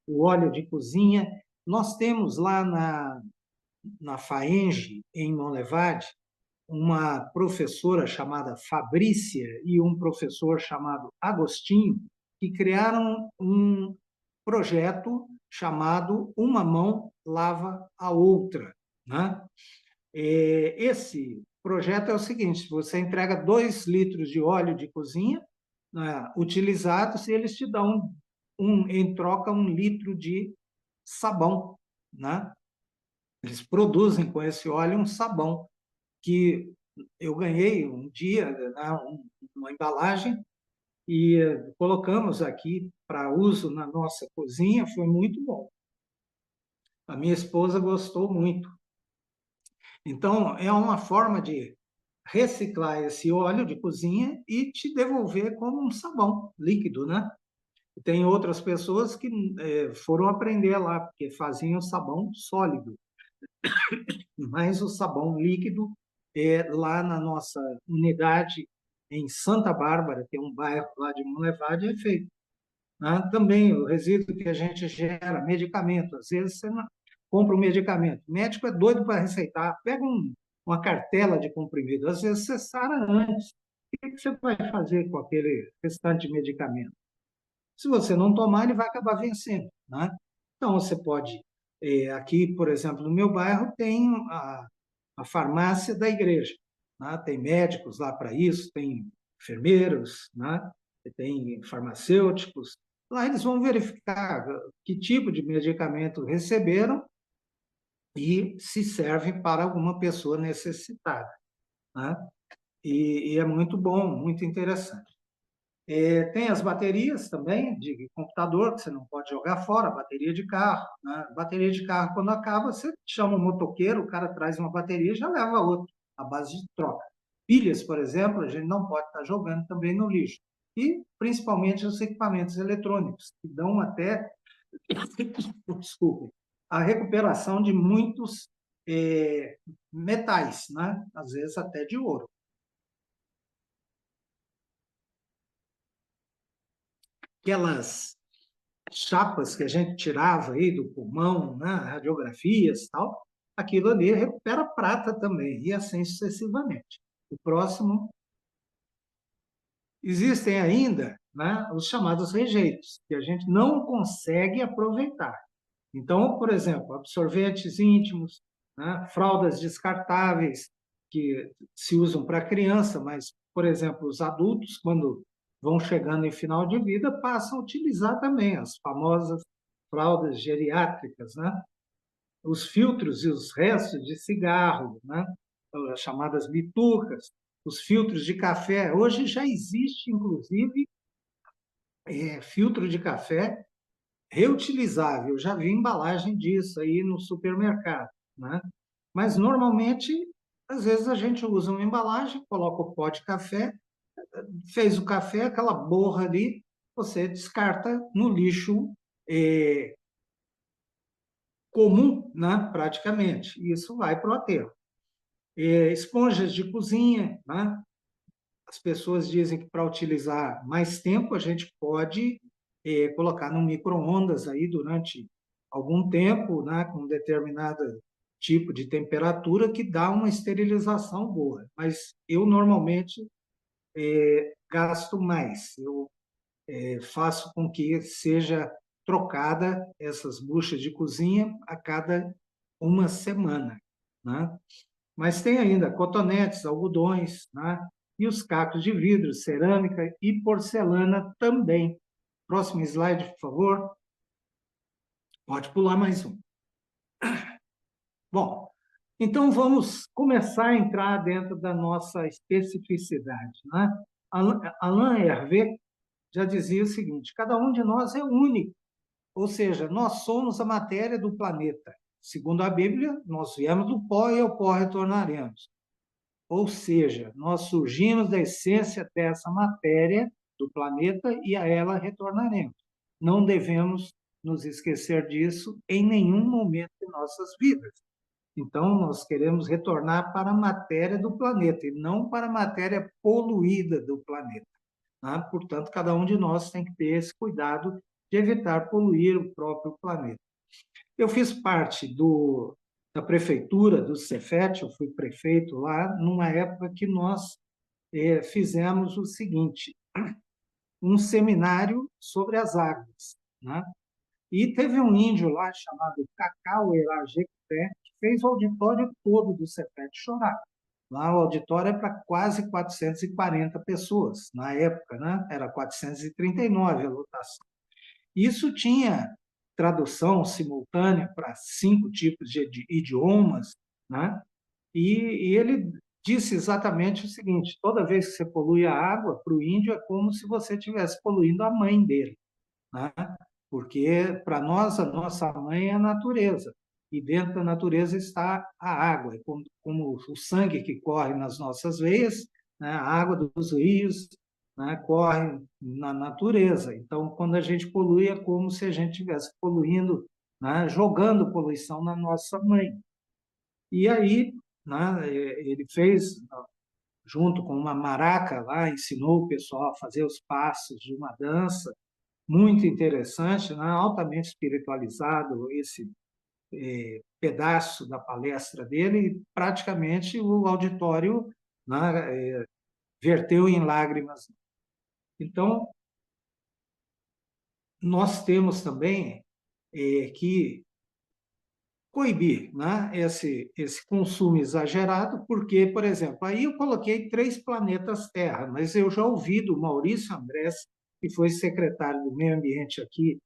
S1: o óleo de cozinha. Nós temos lá na FAENGE, em Monlevade, uma professora chamada Fabrícia e um professor chamado Agostinho, que criaram um projeto chamado Uma Mão Lava a Outra. Né? Esse projeto é o seguinte: você entrega 2 litros de óleo de cozinha, né, utilizados, e eles te dão, em troca, 1 litro de sabão. Né? Eles produzem com esse óleo um sabão que eu ganhei um dia, né, uma embalagem, e colocamos aqui para uso na nossa cozinha, foi muito bom. A minha esposa gostou muito. Então, é uma forma de reciclar esse óleo de cozinha e te devolver como um sabão líquido, né? Tem outras pessoas que foram aprender lá, porque faziam sabão sólido, mas o sabão líquido, lá na nossa unidade em Santa Bárbara, que é um bairro lá de Monlevade, é feito. Né? Também o resíduo que a gente gera, medicamento, às vezes você compra um medicamento, o médico é doido para receitar, pega uma cartela de comprimido, às vezes você sara antes. O que você vai fazer com aquele restante de medicamento? Se você não tomar, ele vai acabar vencendo. Né? Então, você pode, aqui, por exemplo, no meu bairro, tem a farmácia da igreja. Né? Tem médicos lá para isso, tem enfermeiros, né? Tem farmacêuticos. Lá eles vão verificar que tipo de medicamento receberam e se servem para alguma pessoa necessitada. Né? E é muito bom, muito interessante. Tem as baterias também de computador, que você não pode jogar fora, bateria de carro. Né? Bateria de carro, quando acaba, você chama um motoqueiro, o cara traz uma bateria e já leva outra, à base de troca. Pilhas, por exemplo, a gente não pode estar jogando também no lixo. E, principalmente, os equipamentos eletrônicos, que dão até, desculpe, a recuperação de muitos metais, né? Às vezes até de ouro. Aquelas chapas que a gente tirava aí do pulmão, né, radiografias e tal, aquilo ali recupera prata também, e assim sucessivamente. O próximo. Existem ainda, né, os chamados rejeitos, que a gente não consegue aproveitar. Então, por exemplo, absorventes íntimos, né, fraldas descartáveis, que se usam para criança, mas, por exemplo, os adultos, quando vão chegando em final de vida, passam a utilizar também as famosas fraldas geriátricas, né? Os filtros e os restos de cigarro, né? As chamadas bitucas, os filtros de café. Hoje já existe, inclusive, filtro de café reutilizável. Eu já vi embalagem disso aí no supermercado, né? Mas, normalmente, às vezes a gente usa uma embalagem, coloca o pó de café, fez o café, aquela borra ali, você descarta no lixo comum, né? Praticamente. E isso vai para o aterro. Esponjas de cozinha, né? As pessoas dizem que para utilizar mais tempo, a gente pode colocar no micro-ondas aí durante algum tempo, né, com um determinado tipo de temperatura que dá uma esterilização boa. Mas eu normalmente gasto mais. Eu faço com que seja trocada essas buchas de cozinha a cada uma semana, né? Mas tem ainda cotonetes, algodões, né? E os cacos de vidro, cerâmica e porcelana também. Próximo slide, por favor. Pode pular mais um. Bom, então vamos começar a entrar dentro da nossa especificidade, né? Alain Hervé já dizia o seguinte: cada um de nós é único, ou seja, nós somos a matéria do planeta. Segundo a Bíblia, nós viemos do pó e ao pó retornaremos. Ou seja, nós surgimos da essência dessa matéria do planeta e a ela retornaremos. Não devemos nos esquecer disso em nenhum momento de nossas vidas. Então, nós queremos retornar para a matéria do planeta e não para a matéria poluída do planeta, né? Portanto, cada um de nós tem que ter esse cuidado de evitar poluir o próprio planeta. Eu fiz parte da prefeitura do Cefet, eu fui prefeito lá, numa época que nós fizemos o seguinte: um seminário sobre as águas, né? E teve um índio lá chamado Cacau Erajequité, que fez o auditório todo do Cefet chorar. Lá o auditório é para quase 440 pessoas, na época, né? Era 439 a lotação. Isso tinha tradução simultânea para 5 tipos de idiomas, né? E ele disse exatamente o seguinte: toda vez que você polui a água, para o índio é como se você estivesse poluindo a mãe dele, né? Porque para nós, a nossa mãe é a natureza, e dentro da natureza está a água, é como o sangue que corre nas nossas veias, né? A água dos rios, né? Corre na natureza. Então, quando a gente polui, é como se a gente estivesse poluindo, né? Jogando poluição na nossa mãe. E aí, né, ele fez, junto com uma maraca lá, ensinou o pessoal a fazer os passos de uma dança, muito interessante, né, altamente espiritualizado esse pedaço da palestra dele, e praticamente o auditório, né, verteu em lágrimas. Então, nós temos também que coibir, né, esse consumo exagerado, porque, por exemplo, aí eu coloquei 3 planetas Terra, mas eu já ouvi do Maurício Andrés, que foi secretário do Meio Ambiente aqui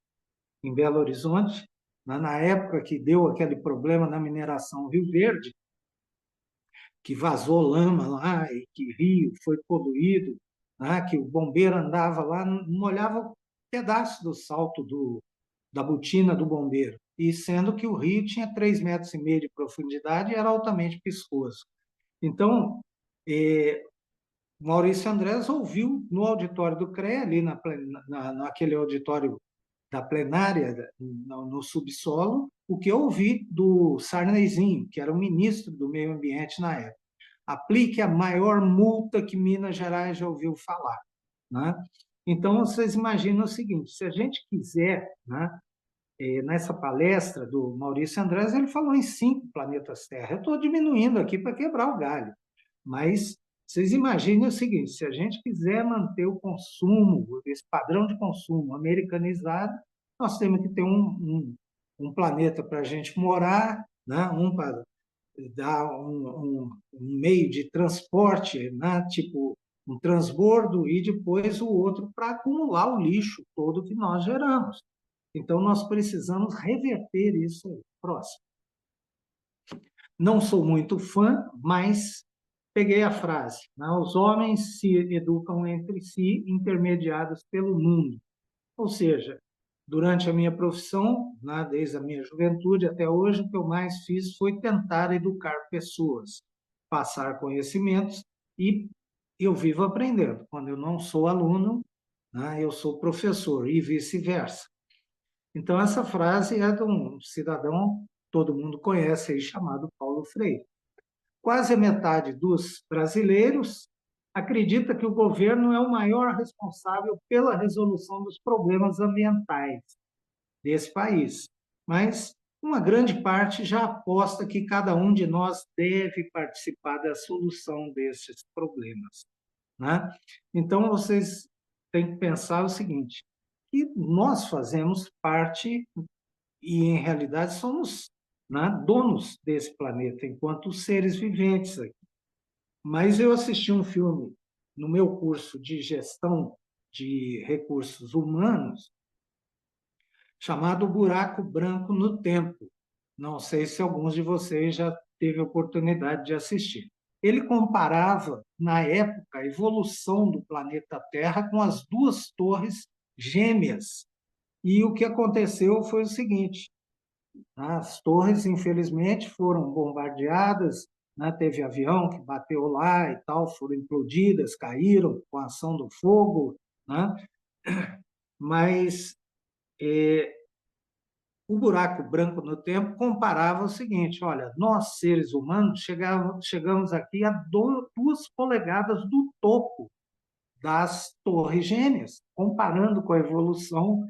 S1: em Belo Horizonte, né, na época que deu aquele problema na mineração Rio Verde, que vazou lama lá e que rio foi poluído, né, que o bombeiro andava lá, não olhava um pedaço do salto da botina do bombeiro, e sendo que o rio tinha 3,5 metros de profundidade e era altamente piscoso. Então, Maurício Andrés ouviu no auditório do CREA, ali naquele auditório da plenária, no subsolo, o que eu ouvi do Sarnezinho, que era o ministro do Meio Ambiente na época: aplique a maior multa que Minas Gerais já ouviu falar, né? Então, vocês imaginam o seguinte: se a gente quiser, né, nessa palestra do Maurício Andrés, ele falou em 5 planetas Terra. Eu estou diminuindo aqui para quebrar o galho, mas vocês imaginem o seguinte: se a gente quiser manter o consumo, esse padrão de consumo americanizado, nós temos que ter um planeta para a gente morar, né? Um para dar um meio de transporte, né? Tipo um transbordo, e depois o outro para acumular o lixo todo que nós geramos. Então, nós precisamos reverter isso aí. Próximo. Não sou muito fã, mas peguei a frase, né? Os homens se educam entre si, intermediados pelo mundo. Ou seja, durante a minha profissão, né, desde a minha juventude até hoje, o que eu mais fiz foi tentar educar pessoas, passar conhecimentos, e eu vivo aprendendo. Quando eu não sou aluno, né, eu sou professor e vice-versa. Então, essa frase é de um cidadão, todo mundo conhece, aí, chamado Paulo Freire. Quase a metade dos brasileiros acredita que o governo é o maior responsável pela resolução dos problemas ambientais desse país. Mas uma grande parte já aposta que cada um de nós deve participar da solução desses problemas, né? Então, vocês têm que pensar o seguinte, que nós fazemos parte e, em realidade, somos, né, donos desse planeta, enquanto seres viventes aqui. Mas eu assisti um filme no meu curso de gestão de recursos humanos, chamado Buraco Branco no Tempo. Não sei se alguns de vocês já teve a oportunidade de assistir. Ele comparava, na época, a evolução do planeta Terra com as duas torres gêmeas. E o que aconteceu foi o seguinte: as torres, infelizmente, foram bombardeadas, né? Teve avião que bateu lá e tal, foram implodidas, caíram com a ação do fogo, né? Mas o buraco branco no tempo comparava o seguinte: olha, nós, seres humanos, chegamos aqui a 2 polegadas do topo das torres gêmeas, comparando com a evolução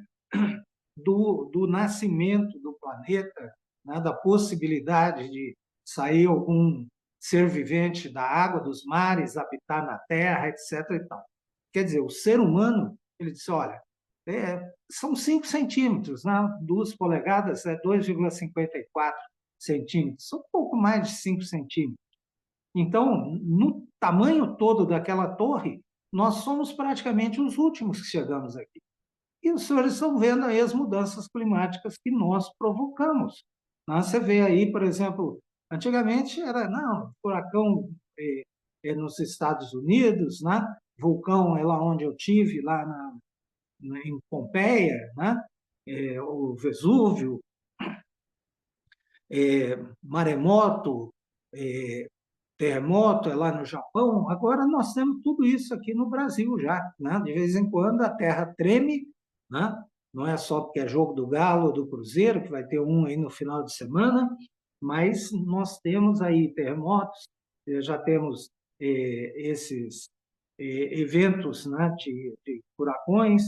S1: do nascimento do planeta, né, da possibilidade de sair algum ser vivente da água, dos mares, habitar na Terra, etc. E tal. Quer dizer, o ser humano, ele disse, olha, são 5 centímetros, né? 2 polegadas é 2,54 centímetros, são um pouco mais de 5 centímetros. Então, no tamanho todo daquela torre, nós somos praticamente os últimos que chegamos aqui. E os senhores estão vendo aí as mudanças climáticas que nós provocamos. Você vê aí, por exemplo, antigamente era, não, furacão nos Estados Unidos, né? Vulcão é lá onde eu tive, lá em Pompeia, né? O Vesúvio, maremoto, terremoto é lá no Japão. Agora nós temos tudo isso aqui no Brasil já, né? De vez em quando a terra treme, né? Não é só porque é jogo do Galo ou do Cruzeiro, que vai ter um aí no final de semana, mas nós temos aí terremotos, já temos esses eventos, né, de furacões,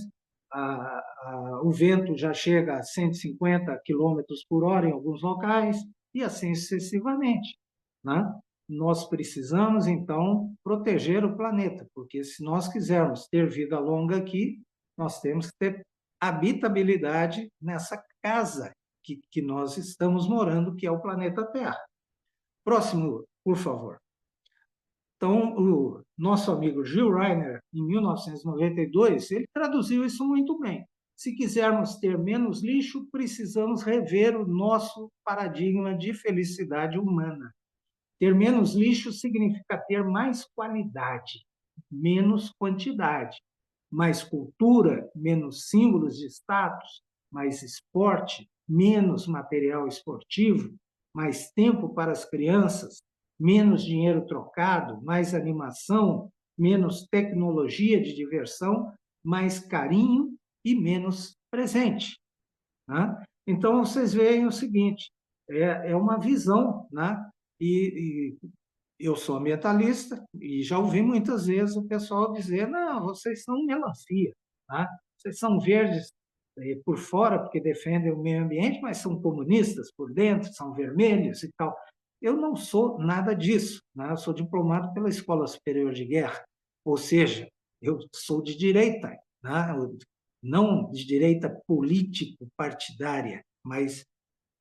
S1: o vento já chega a 150 quilômetros por hora em alguns locais, e assim sucessivamente, né? Nós precisamos, então, proteger o planeta, porque se nós quisermos ter vida longa aqui, nós temos que ter habitabilidade nessa casa que nós estamos morando, que é o planeta Terra. Próximo, por favor. Então, o nosso amigo Gil Reiner, em 1992, ele traduziu isso muito bem. Se quisermos ter menos lixo, precisamos rever o nosso paradigma de felicidade humana. Ter menos lixo significa ter mais qualidade, menos quantidade, mais cultura, menos símbolos de status, mais esporte, menos material esportivo, mais tempo para as crianças, menos dinheiro trocado, mais animação, menos tecnologia de diversão, mais carinho e menos presente. Né? Então, vocês veem o seguinte, é uma visão, né? E eu sou ambientalista e já ouvi muitas vezes o pessoal dizer, não, vocês são melancia, tá? Vocês são verdes por fora porque defendem o meio ambiente, mas são comunistas por dentro, são vermelhos e tal. Eu não sou nada disso, né? Eu sou diplomado pela Escola Superior de Guerra, ou seja, eu sou de direita, né? Não de direita político-partidária, mas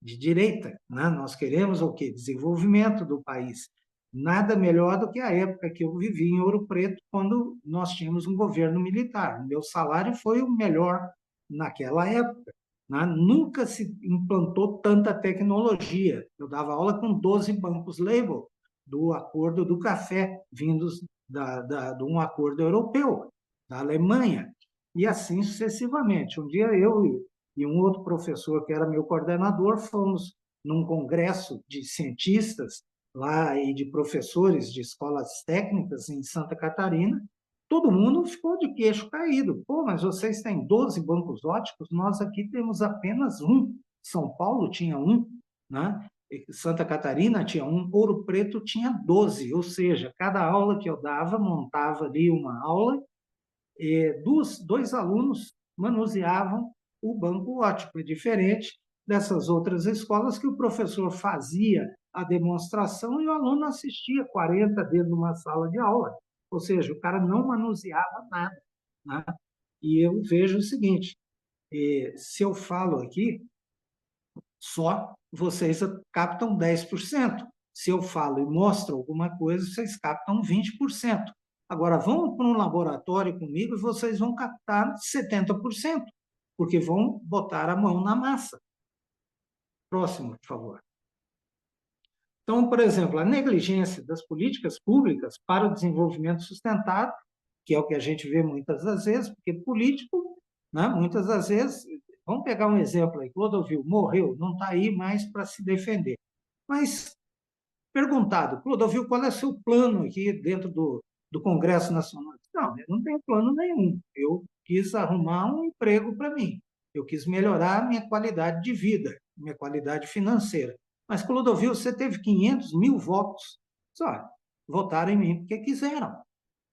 S1: de direita, né? Nós queremos o quê? Desenvolvimento do país. Nada melhor do que a época que eu vivi em Ouro Preto, quando nós tínhamos um governo militar. O meu salário foi o melhor naquela época, né? Nunca se implantou tanta tecnologia. Eu dava aula com 12 bancos label do acordo do café, vindos de um acordo europeu, da Alemanha, e assim sucessivamente. Um dia eu e um outro professor, que era meu coordenador, fomos num congresso de cientistas lá e de professores de escolas técnicas em Santa Catarina. Todo mundo ficou de queixo caído. Pô, mas vocês têm 12 bancos óticos, nós aqui temos apenas um. São Paulo tinha um, né? Santa Catarina tinha um, Ouro Preto tinha 12, ou seja, cada aula que eu dava, montava ali uma aula, e dois alunos manuseavam o banco ótico. É diferente dessas outras escolas que o professor fazia a demonstração e o aluno assistia 40 dentro de uma sala de aula. Ou seja, o cara não manuseava nada, né? E eu vejo o seguinte, se eu falo aqui, só vocês captam 10%. Se eu falo e mostro alguma coisa, vocês captam 20%. Agora, vão para um laboratório comigo e vocês vão captar 70%, porque vão botar a mão na massa. Próximo, por favor. Então, por exemplo, a negligência das políticas públicas para o desenvolvimento sustentável, que é o que a gente vê muitas das vezes, porque político, né, muitas das vezes, vamos pegar um exemplo aí, Clodovil morreu, não está aí mais para se defender. Mas, perguntado, Clodovil, qual é o seu plano aqui dentro do Congresso Nacional? Não, eu não tenho plano nenhum. Eu quis arrumar um emprego para mim. Eu quis melhorar a minha qualidade de vida, minha qualidade financeira. Mas, Clodovil, você teve 500 mil votos. Só votaram em mim porque quiseram.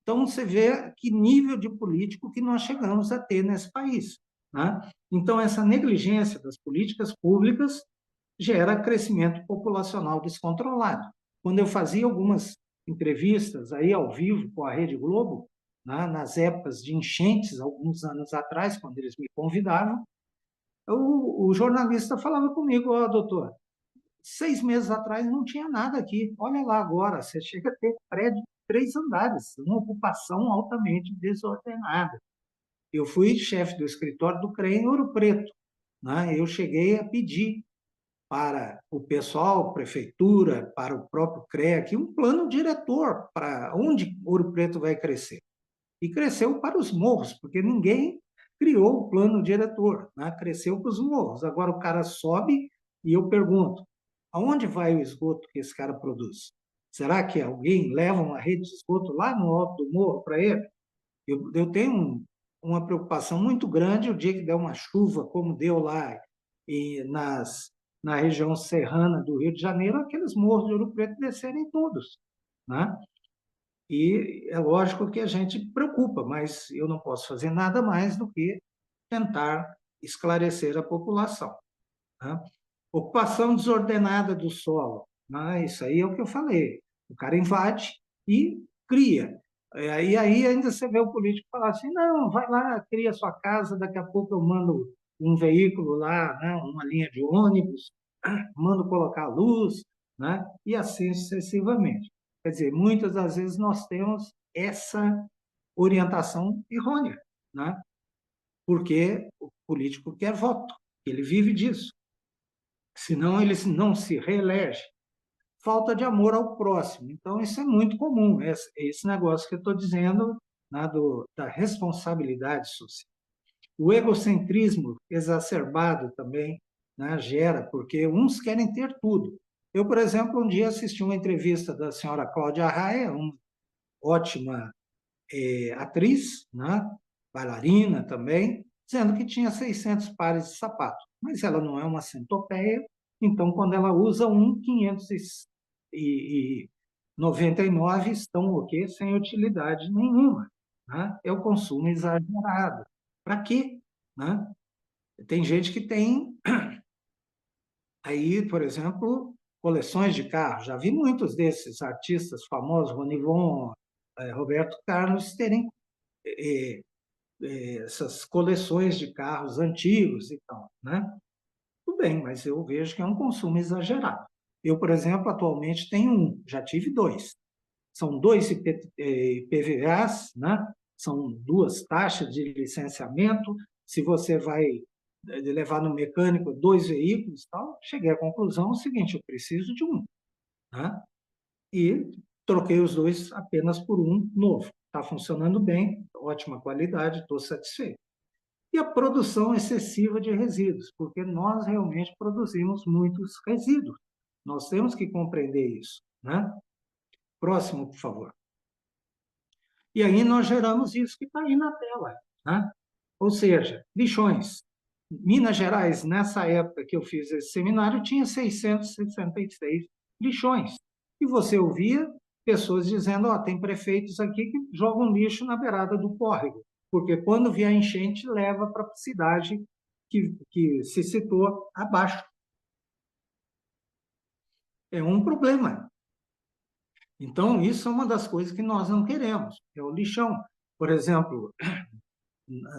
S1: Então, você vê que nível de político que nós chegamos a ter nesse país, né? Então, essa negligência das políticas públicas gera crescimento populacional descontrolado. Quando eu fazia algumas entrevistas aí ao vivo com a Rede Globo, né, nas épocas de enchentes, alguns anos atrás, quando eles me convidavam, o jornalista falava comigo, ó, doutor, 6 meses atrás não tinha nada aqui, olha lá agora, você chega a ter prédio de 3 andares, uma ocupação altamente desordenada. Eu fui chefe do escritório do CREA em Ouro Preto, né? Eu cheguei a pedir para o pessoal, prefeitura, para o próprio CREA, aqui um plano diretor para onde Ouro Preto vai crescer. E cresceu para os morros, porque ninguém criou o plano diretor, né? Cresceu para os morros. Agora o cara sobe e eu pergunto, aonde vai o esgoto que esse cara produz? Será que alguém leva uma rede de esgoto lá no alto do morro para ele? Eu tenho uma preocupação muito grande o dia que der uma chuva, como deu lá e na região serrana do Rio de Janeiro, aqueles morros de Ouro Preto descerem todos, né? E é lógico que a gente preocupa, mas eu não posso fazer nada mais do que tentar esclarecer a população, né? Ocupação desordenada do solo, né? Isso aí é o que eu falei. O cara invade e cria. E aí ainda você vê o político falar assim, não, vai lá, cria sua casa, daqui a pouco eu mando um veículo lá, né, uma linha de ônibus, mando colocar luz, né, e assim sucessivamente. Quer dizer, muitas das vezes nós temos essa orientação errônea, né, porque o político quer voto, ele vive disso, senão ele não se reelege. Falta de amor ao próximo. Então, isso é muito comum, esse negócio que eu estou dizendo, né, da responsabilidade social. O egocentrismo exacerbado também, né, gera, porque uns querem ter tudo. Eu, por exemplo, um dia assisti uma entrevista da senhora Cláudia Raia, uma ótima atriz, né, bailarina também, dizendo que tinha 600 pares de sapato. Mas ela não é uma centopeia, então, quando ela usa 599 estão o quê? Sem utilidade nenhuma, né? É o consumo exagerado. Para quê? Né? Tem gente que tem aí, por exemplo, coleções de carros. Já vi muitos desses artistas famosos, Ronivon, Roberto Carlos, terem eh, essas coleções de carros antigos e tal, né? Tudo bem, mas eu vejo que é um consumo exagerado. Eu, por exemplo, atualmente tenho um, já tive dois. São dois IPVAs, né? São duas taxas de licenciamento. Se você vai de levar no mecânico 2 veículos, tal, cheguei à conclusão seguinte: eu preciso de um, né? E troquei os dois apenas por um novo. Está funcionando bem, ótima qualidade, estou satisfeito. E a produção excessiva de resíduos, porque nós realmente produzimos muitos resíduos. Nós temos que compreender isso, né? Próximo, por favor. E aí nós geramos isso que está aí na tela, né? Ou seja, lixões. Minas Gerais, nessa época que eu fiz esse seminário, tinha 666 lixões. E você ouvia pessoas dizendo: ó, tem prefeitos aqui que jogam lixo na beirada do córrego, porque quando vier a enchente, leva para a cidade que se citou abaixo. É um problema. Então, isso é uma das coisas que nós não queremos, é o lixão. Por exemplo,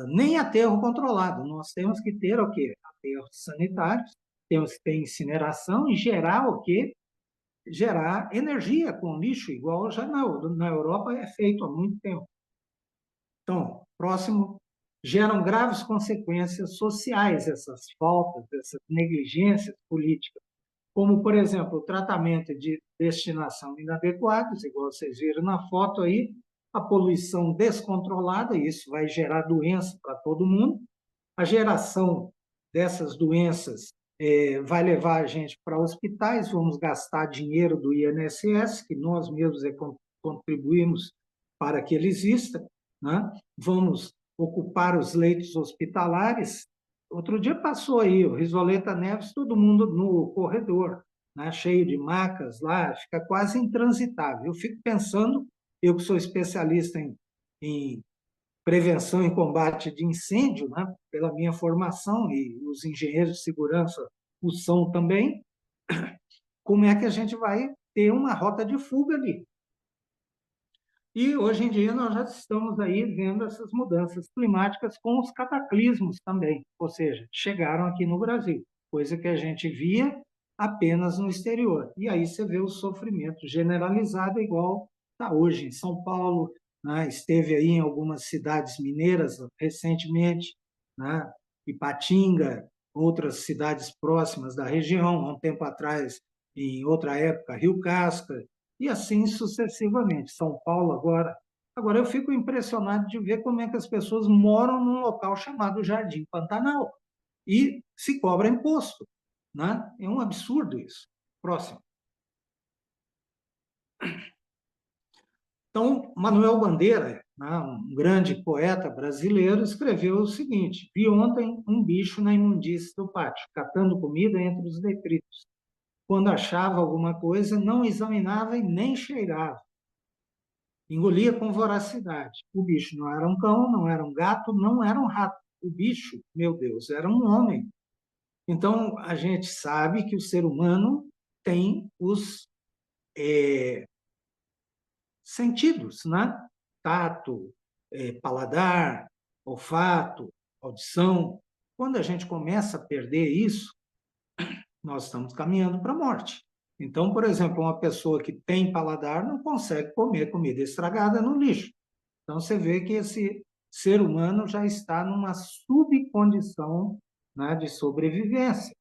S1: nem aterro controlado. Nós temos que ter o quê? Aterros sanitários, temos que ter incineração e gerar o quê? Gerar energia com lixo, igual já na Europa é feito há muito tempo. Então, próximo, geram graves consequências sociais essas faltas, essas negligências políticas, como, por exemplo, o tratamento de destinação inadequados, igual vocês viram na foto aí, a poluição descontrolada, isso vai gerar doença para todo mundo, a geração dessas doenças vai levar a gente para hospitais, vamos gastar dinheiro do INSS, que nós mesmos contribuímos para que ele exista, né? Vamos ocupar os leitos hospitalares. Outro dia passou aí, o Risoleta Neves, todo mundo no corredor, né? Cheio de macas lá, fica quase intransitável. Eu fico pensando, eu que sou especialista em prevenção e combate de incêndio, né, pela minha formação, e os engenheiros de segurança o são também, como é que a gente vai ter uma rota de fuga ali? E hoje em dia nós já estamos aí vendo essas mudanças climáticas com os cataclismos também, ou seja, chegaram aqui no Brasil, coisa que a gente via apenas no exterior. E aí você vê o sofrimento generalizado igual está hoje em São Paulo, né? Esteve aí em algumas cidades mineiras recentemente, né? Ipatinga, outras cidades próximas da região, há um tempo atrás, em outra época, Rio Casca, e assim sucessivamente. São Paulo agora. Agora, eu fico impressionado de ver como é que as pessoas moram num local chamado Jardim Pantanal e se cobra imposto, né? É um absurdo isso. Próximo. Então, Manuel Bandeira, né, um grande poeta brasileiro, escreveu o seguinte: vi ontem um bicho na imundície do pátio, catando comida entre os detritos. Quando achava alguma coisa, não examinava e nem cheirava. Engolia com voracidade. O bicho não era um cão, não era um gato, não era um rato. O bicho, meu Deus, era um homem. Então, a gente sabe que o ser humano tem os sentidos, né? Tato, paladar, olfato, audição. Quando a gente começa a perder isso, nós estamos caminhando para a morte. Então, por exemplo, uma pessoa que tem paladar não consegue comer comida estragada no lixo. Então, você vê que esse ser humano já está numa subcondição, né, de sobrevivência.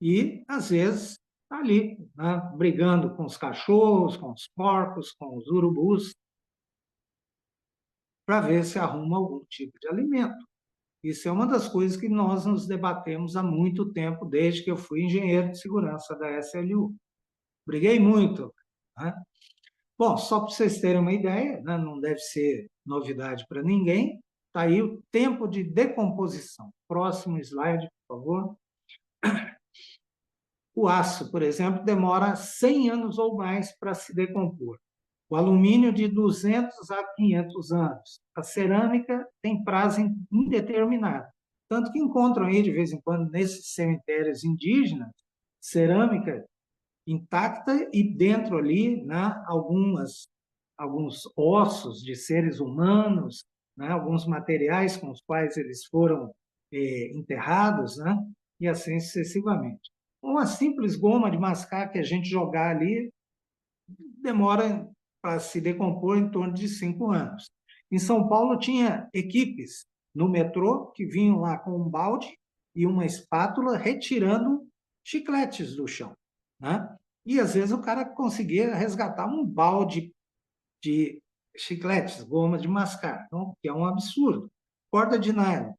S1: E, às vezes, está ali, né, brigando com os cachorros, com os porcos, com os urubus, para ver se arruma algum tipo de alimento. Isso é uma das coisas que nós nos debatemos há muito tempo, desde que eu fui engenheiro de segurança da SLU. Briguei muito, né? Bom, só para vocês terem uma ideia, né, não deve ser novidade para ninguém, está aí o tempo de decomposição. Próximo slide, por favor. O aço, por exemplo, demora 100 anos ou mais para se decompor. O alumínio, de 200 a 500 anos. A cerâmica tem prazo indeterminado. Tanto que encontram aí, de vez em quando, nesses cemitérios indígenas, cerâmica intacta e dentro ali, né, alguns ossos de seres humanos, né, alguns materiais com os quais eles foram enterrados, né, e assim sucessivamente. Uma simples goma de mascar que a gente jogar ali demora para se decompor em torno de 5 anos. Em São Paulo tinha equipes no metrô que vinham lá com um balde e uma espátula retirando chicletes do chão, né? E às vezes o cara conseguia resgatar um balde de chicletes, goma de mascar, então, que é um absurdo. Corda de nylon,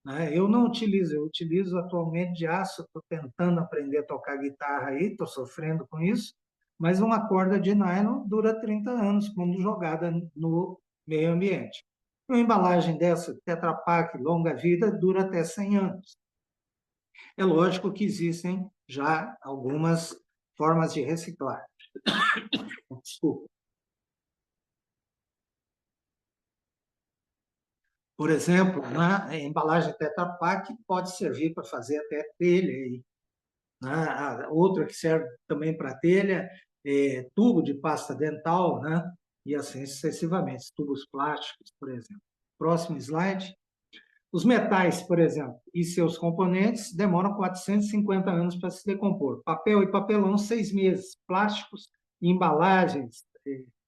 S1: né? Eu não utilizo, eu utilizo atualmente de aço, estou tentando aprender a tocar guitarra aí, estou sofrendo com isso, mas uma corda de nylon dura 30 anos quando jogada no meio ambiente. Uma embalagem dessa, Tetra Pak, longa vida, dura até 100 anos. É lógico que existem já algumas formas de reciclar. Desculpa. Por exemplo, na embalagem Tetra Pak pode servir para fazer até telha. Aí, né? A outra que serve também para telha é tubo de pasta dental, né? E assim sucessivamente, tubos plásticos, por exemplo. Próximo slide. Os metais, por exemplo, e seus componentes demoram 450 anos para se decompor. Papel e papelão, 6 meses. Plásticos e embalagens,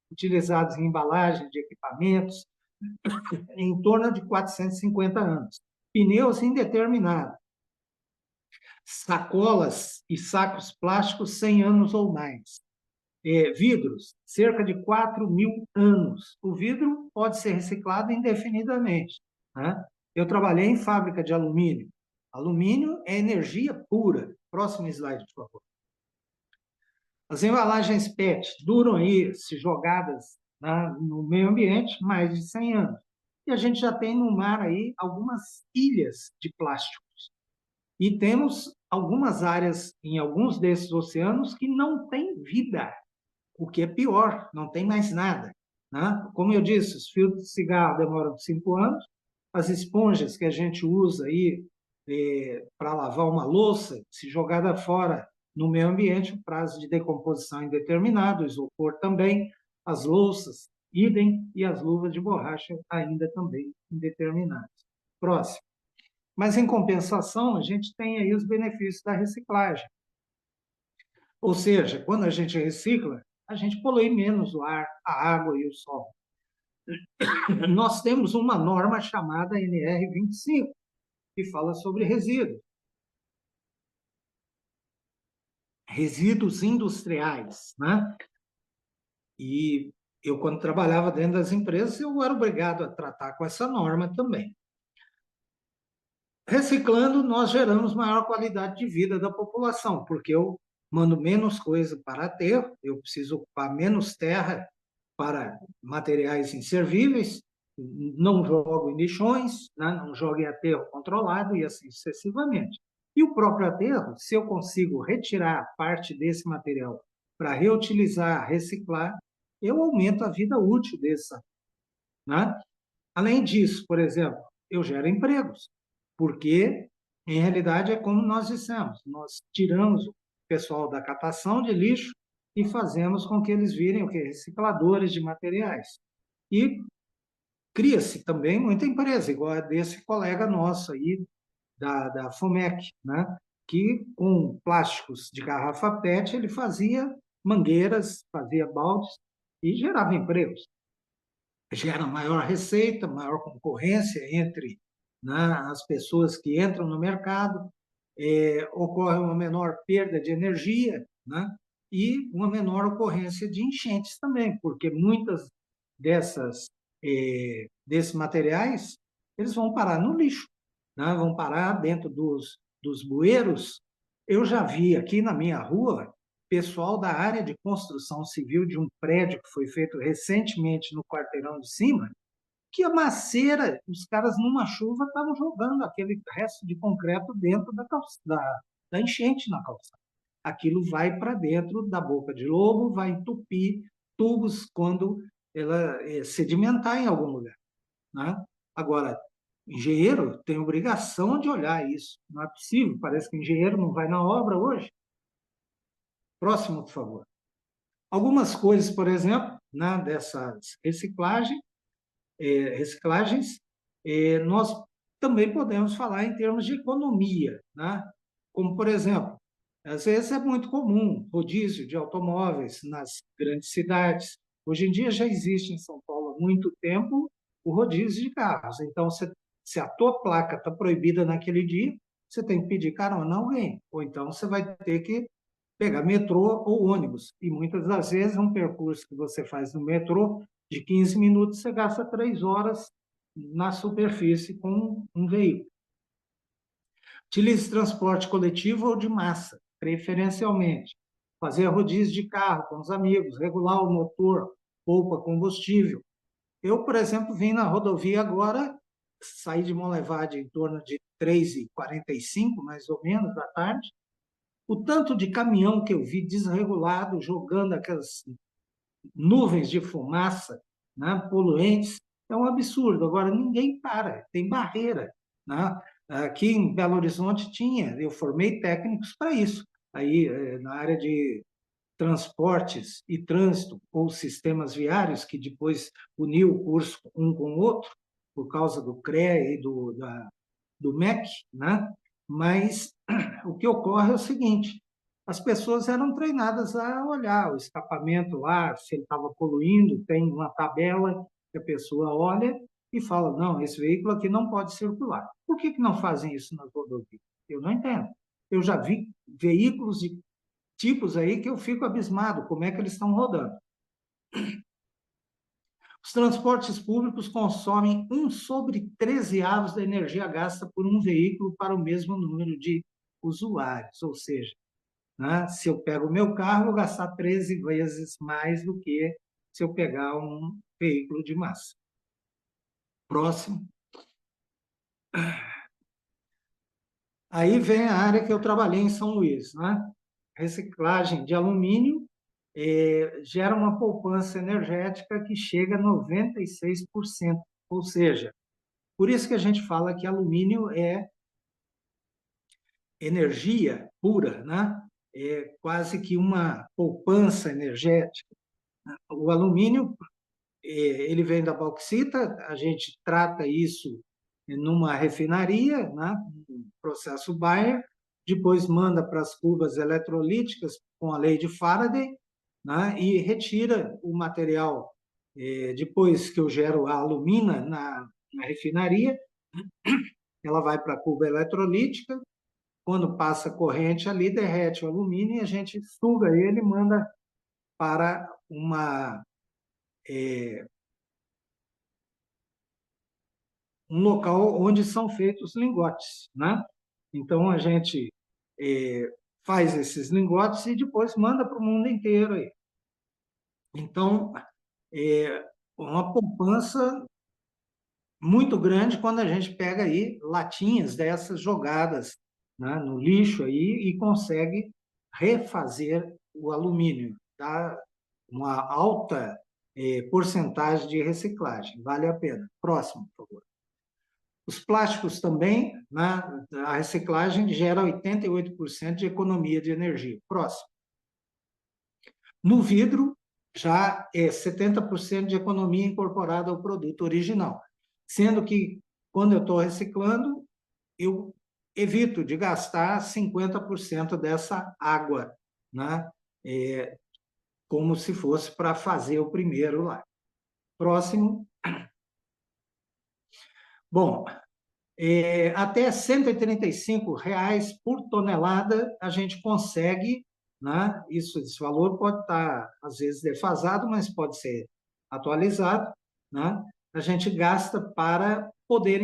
S1: utilizados em embalagens de equipamentos, em torno de 450 anos. Pneus indeterminados. Sacolas e sacos plásticos, 100 anos ou mais. Vidros, cerca de 4.000 anos. O vidro pode ser reciclado indefinidamente, né? Eu trabalhei em fábrica de alumínio. Alumínio é energia pura. Próximo slide, por favor. As embalagens PET duram aí, se jogadas, né, no meio ambiente, mais de 100 anos. E a gente já tem no mar aí algumas ilhas de plásticos. E temos algumas áreas em alguns desses oceanos que não têm vida, o que é pior, não tem mais nada, né? Como eu disse, os filtros de cigarro demoram 5 anos, as esponjas que a gente usa aí para lavar uma louça, se jogada fora no meio ambiente, o prazo de decomposição é indeterminado, o isopor também, as louças, idem, e as luvas de borracha ainda também indeterminadas. Próximo. Mas, em compensação, a gente tem aí os benefícios da reciclagem. Ou seja, quando a gente recicla, a gente polui menos o ar, a água e o solo. Nós temos uma norma chamada NR25, que fala sobre resíduos. Resíduos industriais, né? E eu, quando trabalhava dentro das empresas, eu era obrigado a tratar com essa norma também. Reciclando, nós geramos maior qualidade de vida da população, porque eu mando menos coisa para aterro, eu preciso ocupar menos terra para materiais inservíveis, não jogo em lixões, né? Não jogo em aterro controlado e assim sucessivamente. E o próprio aterro, se eu consigo retirar parte desse material para reutilizar, reciclar, eu aumento a vida útil desse, né? Além disso, por exemplo, eu gero empregos, porque, em realidade, é como nós dissemos, nós tiramos o pessoal da catação de lixo e fazemos com que eles virem o quê? Recicladores de materiais. E cria-se também muita empresa, igual a desse colega nosso aí, da FOMEC, né? Que com plásticos de garrafa PET ele fazia mangueiras, fazia baldes e gerava empregos. Gera maior receita, maior concorrência entre, né, as pessoas que entram no mercado, ocorre uma menor perda de energia, né, e uma menor ocorrência de enchentes também, porque muitas desses materiais eles vão parar no lixo, né, vão parar dentro dos bueiros. Eu já vi aqui na minha rua pessoal da área de construção civil de um prédio que foi feito recentemente no quarteirão de cima, que a maceira, os caras numa chuva estavam jogando aquele resto de concreto dentro da enchente na calçada. Aquilo vai para dentro da boca de lobo, vai entupir tubos quando ela sedimentar em algum lugar, né? Agora, engenheiro tem obrigação de olhar isso. Não é possível, parece que o engenheiro não vai na obra hoje. Próximo, por favor. Algumas coisas, por exemplo, né, dessas reciclagens, nós também podemos falar em termos de economia, né? Como, por exemplo, às vezes é muito comum rodízio de automóveis nas grandes cidades. Hoje em dia já existe em São Paulo há muito tempo o rodízio de carros. Então, você Se a tua placa está proibida naquele dia, você tem que pedir carona a alguém, ou então você vai ter que pegar metrô ou ônibus. E muitas das vezes, um percurso que você faz no metrô, de 15 minutos, você gasta 3 horas na superfície com um veículo. Utilize transporte coletivo ou de massa, preferencialmente. Fazer rodízio de carro com os amigos, regular o motor, poupa combustível. Eu, por exemplo, vim na rodovia agora, saí de Monlevade em torno de 3h45, mais ou menos, da tarde. O tanto de caminhão que eu vi desregulado, jogando aquelas nuvens de fumaça, né, poluentes, é um absurdo. Agora, ninguém para, tem barreira. Né? Aqui em Belo Horizonte tinha, eu formei técnicos para isso. Aí, na área de transportes e trânsito, ou sistemas viários, que depois uniu o curso um com o outro, por causa do CREA e do MEC, né? Mas o que ocorre é o seguinte: as pessoas eram treinadas a olhar o escapamento lá, se ele estava poluindo, tem uma tabela que a pessoa olha e fala, não, esse veículo aqui não pode circular. Por que não fazem isso nas rodovias? Eu não entendo. Eu já vi veículos de tipos aí que eu fico abismado, como é que eles estão rodando. Os transportes públicos consomem 1/13 da energia gasta por um veículo para o mesmo número de usuários, ou seja, né, se eu pego o meu carro, vou gastar 13 vezes mais do que se eu pegar um veículo de massa. Próximo. Aí vem a área que eu trabalhei em São Luís, né? Reciclagem de alumínio gera uma poupança energética que chega a 96%, ou seja, por isso que a gente fala que alumínio é energia pura, né? É quase que uma poupança energética. O alumínio, ele vem da bauxita, a gente trata isso numa refinaria, né? Um processo Bayer, depois manda para as cubas eletrolíticas com a lei de Faraday, né? E retira o material. Depois que eu gero a alumina na refinaria, ela vai para a cuba eletrolítica, quando passa corrente ali, derrete o alumínio e a gente suga ele e manda para um local onde são feitos lingotes, né? Então, a gente faz esses lingotes e depois manda para o mundo inteiro aí. Então, uma poupança muito grande quando a gente pega aí latinhas dessas jogadas, né, no lixo aí e consegue refazer o alumínio, tá? Uma alta porcentagem de reciclagem, vale a pena. Próximo, por favor. Os plásticos também, né, a reciclagem gera 88% de economia de energia. Próximo. No vidro, já é 70% de economia incorporada ao produto original, sendo que, quando eu estou reciclando, eu evito de gastar 50% dessa água, né? Como se fosse para fazer o primeiro lá. Próximo. Bom, até R$ 135 por tonelada a gente consegue, né? Esse valor pode estar, às vezes, defasado, mas pode ser atualizado, né? A gente gasta para poder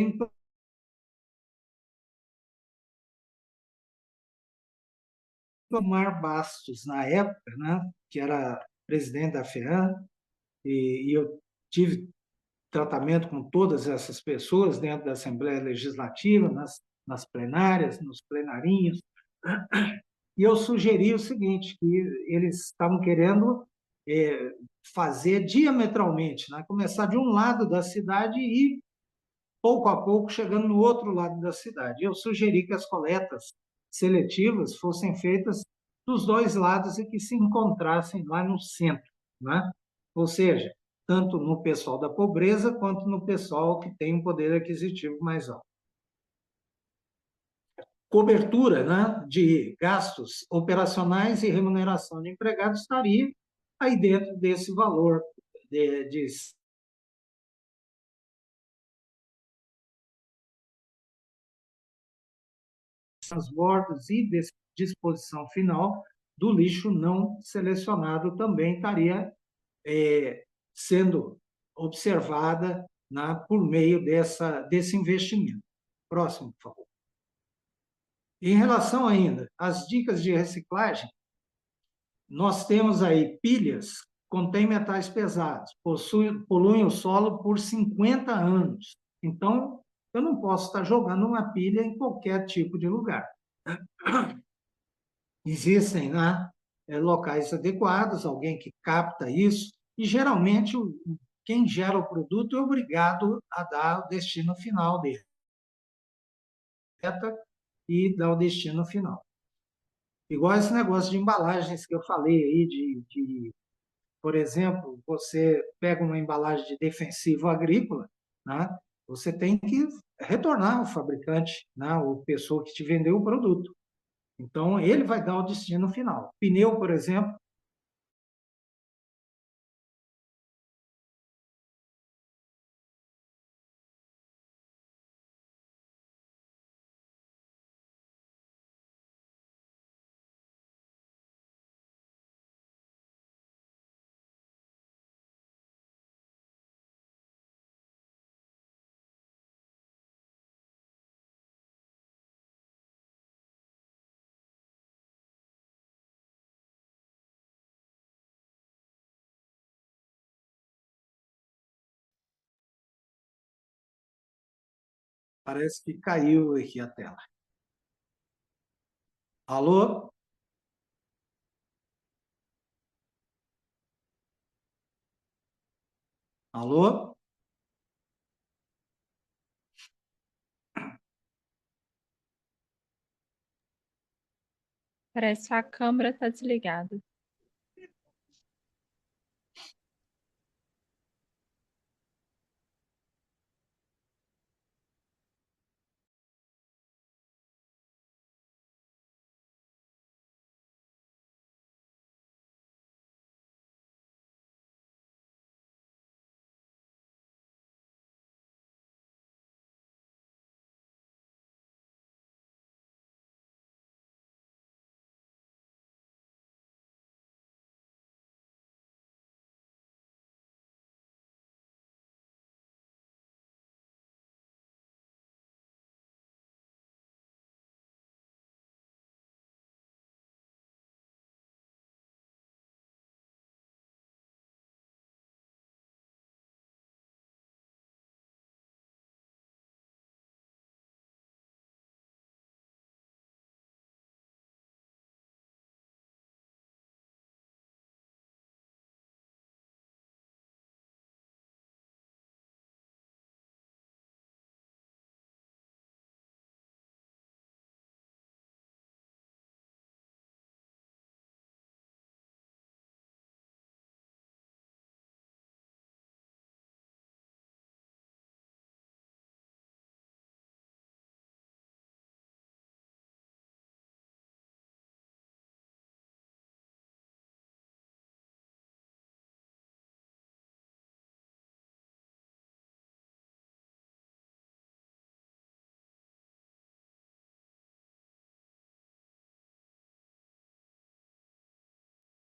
S1: Mar Bastos, na época, né? Que era presidente da FEAM, e eu tive tratamento com todas essas pessoas dentro da Assembleia Legislativa, nas plenárias, nos plenarinhos, e eu sugeri o seguinte, que eles estavam querendo fazer diametralmente, né? Começar de um lado da cidade e, pouco a pouco, chegando no outro lado da cidade. Eu sugeri que as coletas seletivas fossem feitas dos dois lados e que se encontrassem lá no centro, né? Ou seja, tanto no pessoal da pobreza quanto no pessoal que tem um poder aquisitivo mais alto. Cobertura, né, de gastos operacionais e remuneração de empregados estaria aí dentro desse valor de transbordos e disposição final do lixo não selecionado também estaria sendo observada por meio desse investimento. Próximo, por favor. Em relação ainda às dicas de reciclagem, nós temos aí pilhas, contêm metais pesados, poluem o solo por 50 anos. Então, eu não posso estar jogando uma pilha em qualquer tipo de lugar. Existem, né, locais adequados, alguém que capta isso, e geralmente quem gera o produto é obrigado a dar o destino final dele e dar o destino final. Igual esse negócio de embalagens que eu falei aí, por exemplo, você pega uma embalagem de defensivo agrícola, né? Você tem que retornar ao fabricante, né? O pessoa que te vendeu o produto. Então, ele vai dar o destino final. Pneu, por exemplo, parece que caiu aqui a tela. Alô? Alô?
S2: Parece que a câmera está desligada.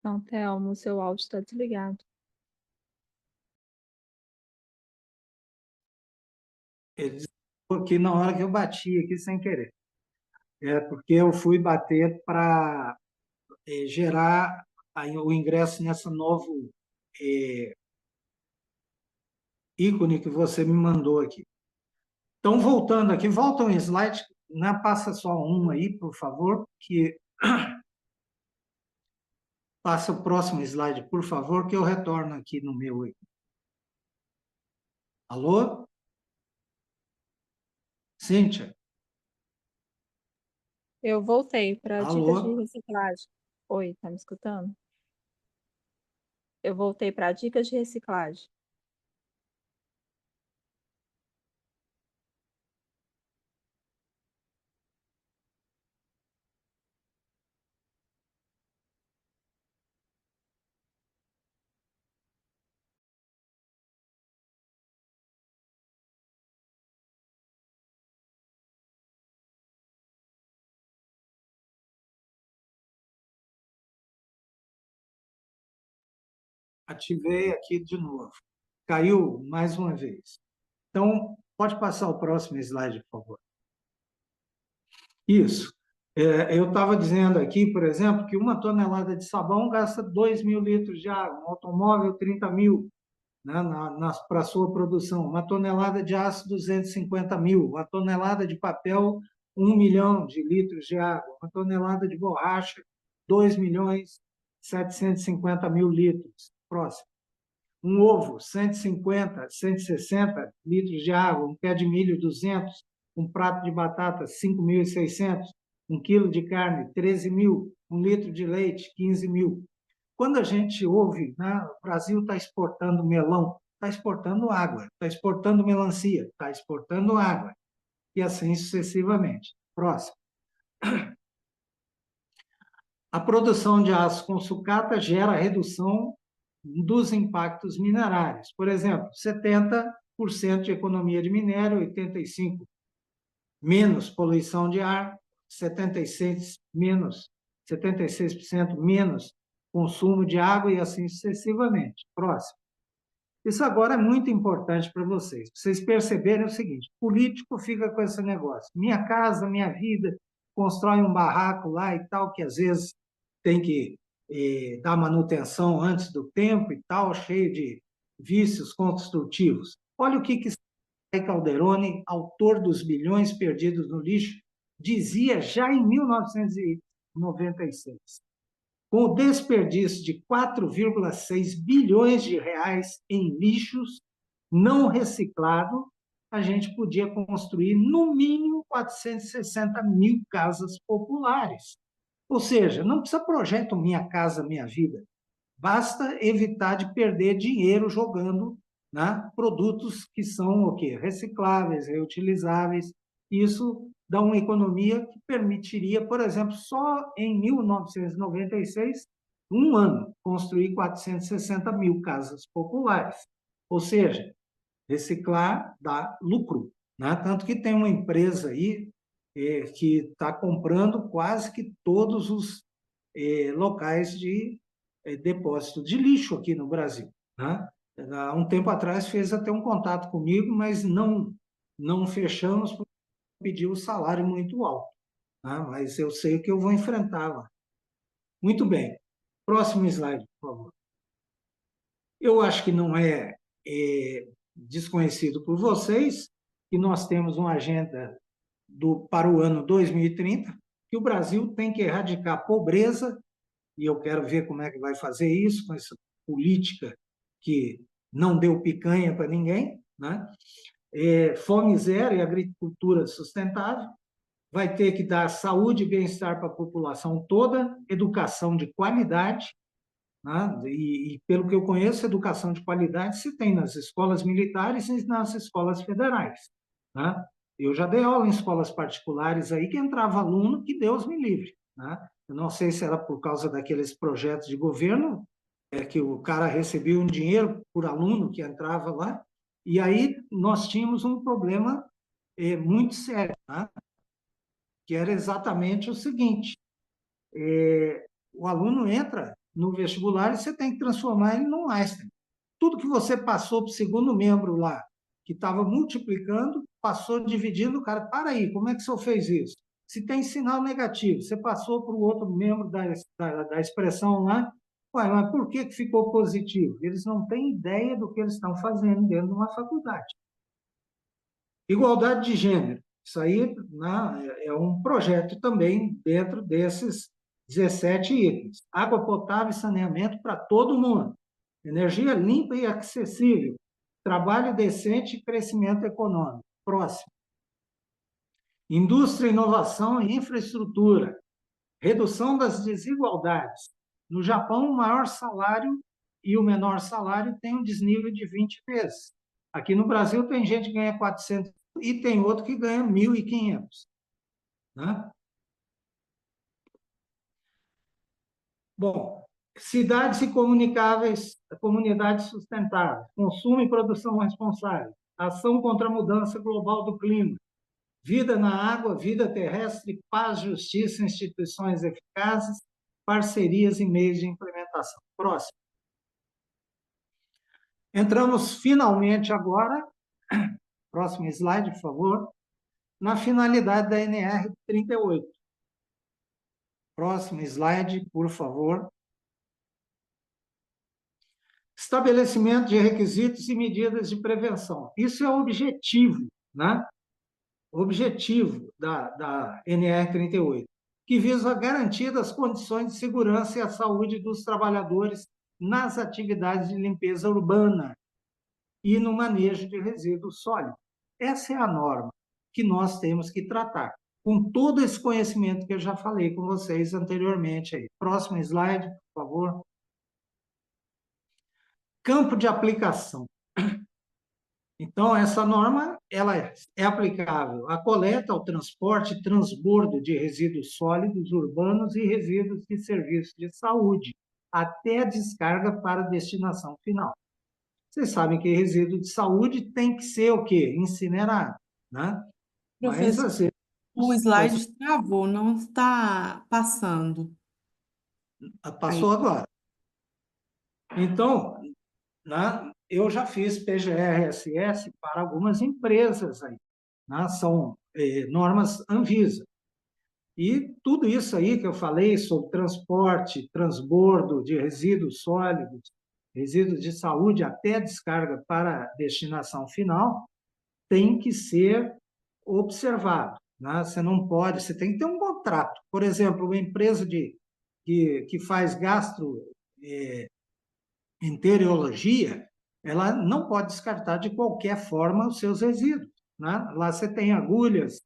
S2: Não, Thelma, o seu áudio está desligado.
S1: Ele desligou aqui na hora que eu bati aqui sem querer. É porque eu fui bater para gerar o ingresso nessa novo é, ícone que você me mandou aqui. Então, voltando aqui, volta um slide, né? Passa só um aí, por favor, que passa o próximo slide, por favor, que eu retorno aqui no meu. Alô? Cíntia?
S2: Eu voltei para dicas de
S1: Alô?
S2: reciclagem. Oi, tá me escutando? Eu voltei para dicas de reciclagem.
S1: Ativei aqui de novo. Caiu mais uma vez. Então, pode passar o próximo slide, por favor. Isso. Eu estava dizendo aqui, por exemplo, que uma tonelada de sabão gasta 2.000 litros de água, um automóvel 30.000, né, para a sua produção, uma tonelada de aço 250.000, uma tonelada de papel 1 milhão de litros de água, uma tonelada de borracha 2.750.000 litros. Próximo. Um ovo 150, 160 litros de água, um pé de milho 200, um prato de batata 5.600, um quilo de carne 13.000, um litro de leite 15.000. Quando a gente ouve, né, o Brasil está exportando melão, está exportando água, está exportando melancia, está exportando água, e assim sucessivamente. Próximo. A produção de aço com sucata gera redução dos impactos minerários. Por exemplo, 70% de economia de minério, 85% menos poluição de ar, 76% menos consumo de água e assim sucessivamente. Próximo. Isso agora é muito importante para vocês. Vocês perceberem o seguinte: político fica com esse negócio. Minha casa, minha vida, constrói um barraco lá e tal, que às vezes tem que dar manutenção antes do tempo e tal, cheio de vícios construtivos. Olha o que Calderone, autor dos bilhões perdidos no lixo, dizia já em 1996. Com o desperdício de 4,6 bilhões de reais em lixos não reciclado, a gente podia construir, no mínimo, 460.000 casas populares. Ou seja, não precisa projeto Minha Casa Minha Vida. Basta evitar de perder dinheiro jogando, né, produtos que são o quê? Recicláveis, reutilizáveis. Isso dá uma economia que permitiria, por exemplo, só em 1996, um ano, construir 460.000 casas populares. Ou seja, reciclar dá lucro, né? Tanto que tem uma empresa aí que está comprando quase que todos os locais de depósito de lixo aqui no Brasil, né? Há um tempo atrás fez até um contato comigo, mas não fechamos porque pediu o salário muito alto, né? Mas eu sei o que eu vou enfrentar lá. Muito bem. Próximo slide, por favor. Eu acho que não é desconhecido por vocês que nós temos uma agenda para o ano 2030, que o Brasil tem que erradicar a pobreza, e eu quero ver como é que vai fazer isso, com essa política que não deu picanha para ninguém, né? Fome zero e agricultura sustentável, vai ter que dar saúde e bem-estar para a população toda, educação de qualidade, né? E, pelo que eu conheço, educação de qualidade se tem nas escolas militares e nas escolas federais, né? Eu já dei aula em escolas particulares aí que entrava aluno que Deus me livre, né? Eu não sei se era por causa daqueles projetos de governo, que o cara recebia um dinheiro por aluno que entrava lá, e aí nós tínhamos um problema muito sério, né? Que era exatamente o seguinte: o aluno entra no vestibular e você tem que transformar ele num Einstein. Tudo que você passou para o segundo membro lá, que estava multiplicando, passou dividindo, o cara, para aí, como é que o senhor fez isso? Se tem sinal negativo, você passou para o outro membro da expressão lá, ué, mas por que ficou positivo? Eles não têm ideia do que eles estão fazendo dentro de uma faculdade. Igualdade de gênero. Isso aí, né, é um projeto também dentro desses 17 itens. Água potável e saneamento para todo mundo. Energia limpa e acessível. Trabalho decente e crescimento econômico. Próximo. Indústria, inovação e infraestrutura. Redução das desigualdades. No Japão, o maior salário e o menor salário tem um desnível de 20 vezes. Aqui no Brasil tem gente que ganha 400 e tem outro que ganha 1.500. Né? Bom, cidades e comunidades sustentáveis, consumo e produção responsável, ação contra a mudança global do clima, vida na água, vida terrestre, paz, justiça, instituições eficazes, parcerias e meios de implementação. Próximo. Entramos finalmente agora, próximo slide, por favor, na finalidade da NR 38. Próximo slide, por favor. Estabelecimento de requisitos e medidas de prevenção. Isso é o objetivo, né? O objetivo da NR 38, que visa a garantia das condições de segurança e a saúde dos trabalhadores nas atividades de limpeza urbana e no manejo de resíduos sólidos. Essa é a norma que nós temos que tratar, com todo esse conhecimento que eu já falei com vocês anteriormente. Aí. Próximo slide, por favor. Campo de aplicação. Então, essa norma ela é aplicável à coleta, ao transporte e transbordo de resíduos sólidos urbanos e resíduos de serviços de saúde, até a descarga para a destinação final. Vocês sabem que resíduo de saúde tem que ser o quê? Incinerado, né? Mas,
S3: Professor,
S1: assim,
S3: o slide travou, não está passando.
S1: passou agora. Então, né, eu já fiz PGR-SS para algumas empresas aí, né? São normas Anvisa. E tudo isso aí que eu falei sobre transporte, transbordo de resíduos sólidos, resíduos de saúde até a descarga para a destinação final, tem que ser observado. Né? Você não pode, você tem que ter um contrato. Por exemplo, uma empresa que faz gastroenterologia, ela não pode descartar de qualquer forma os seus resíduos. Né? Lá você tem agulhas,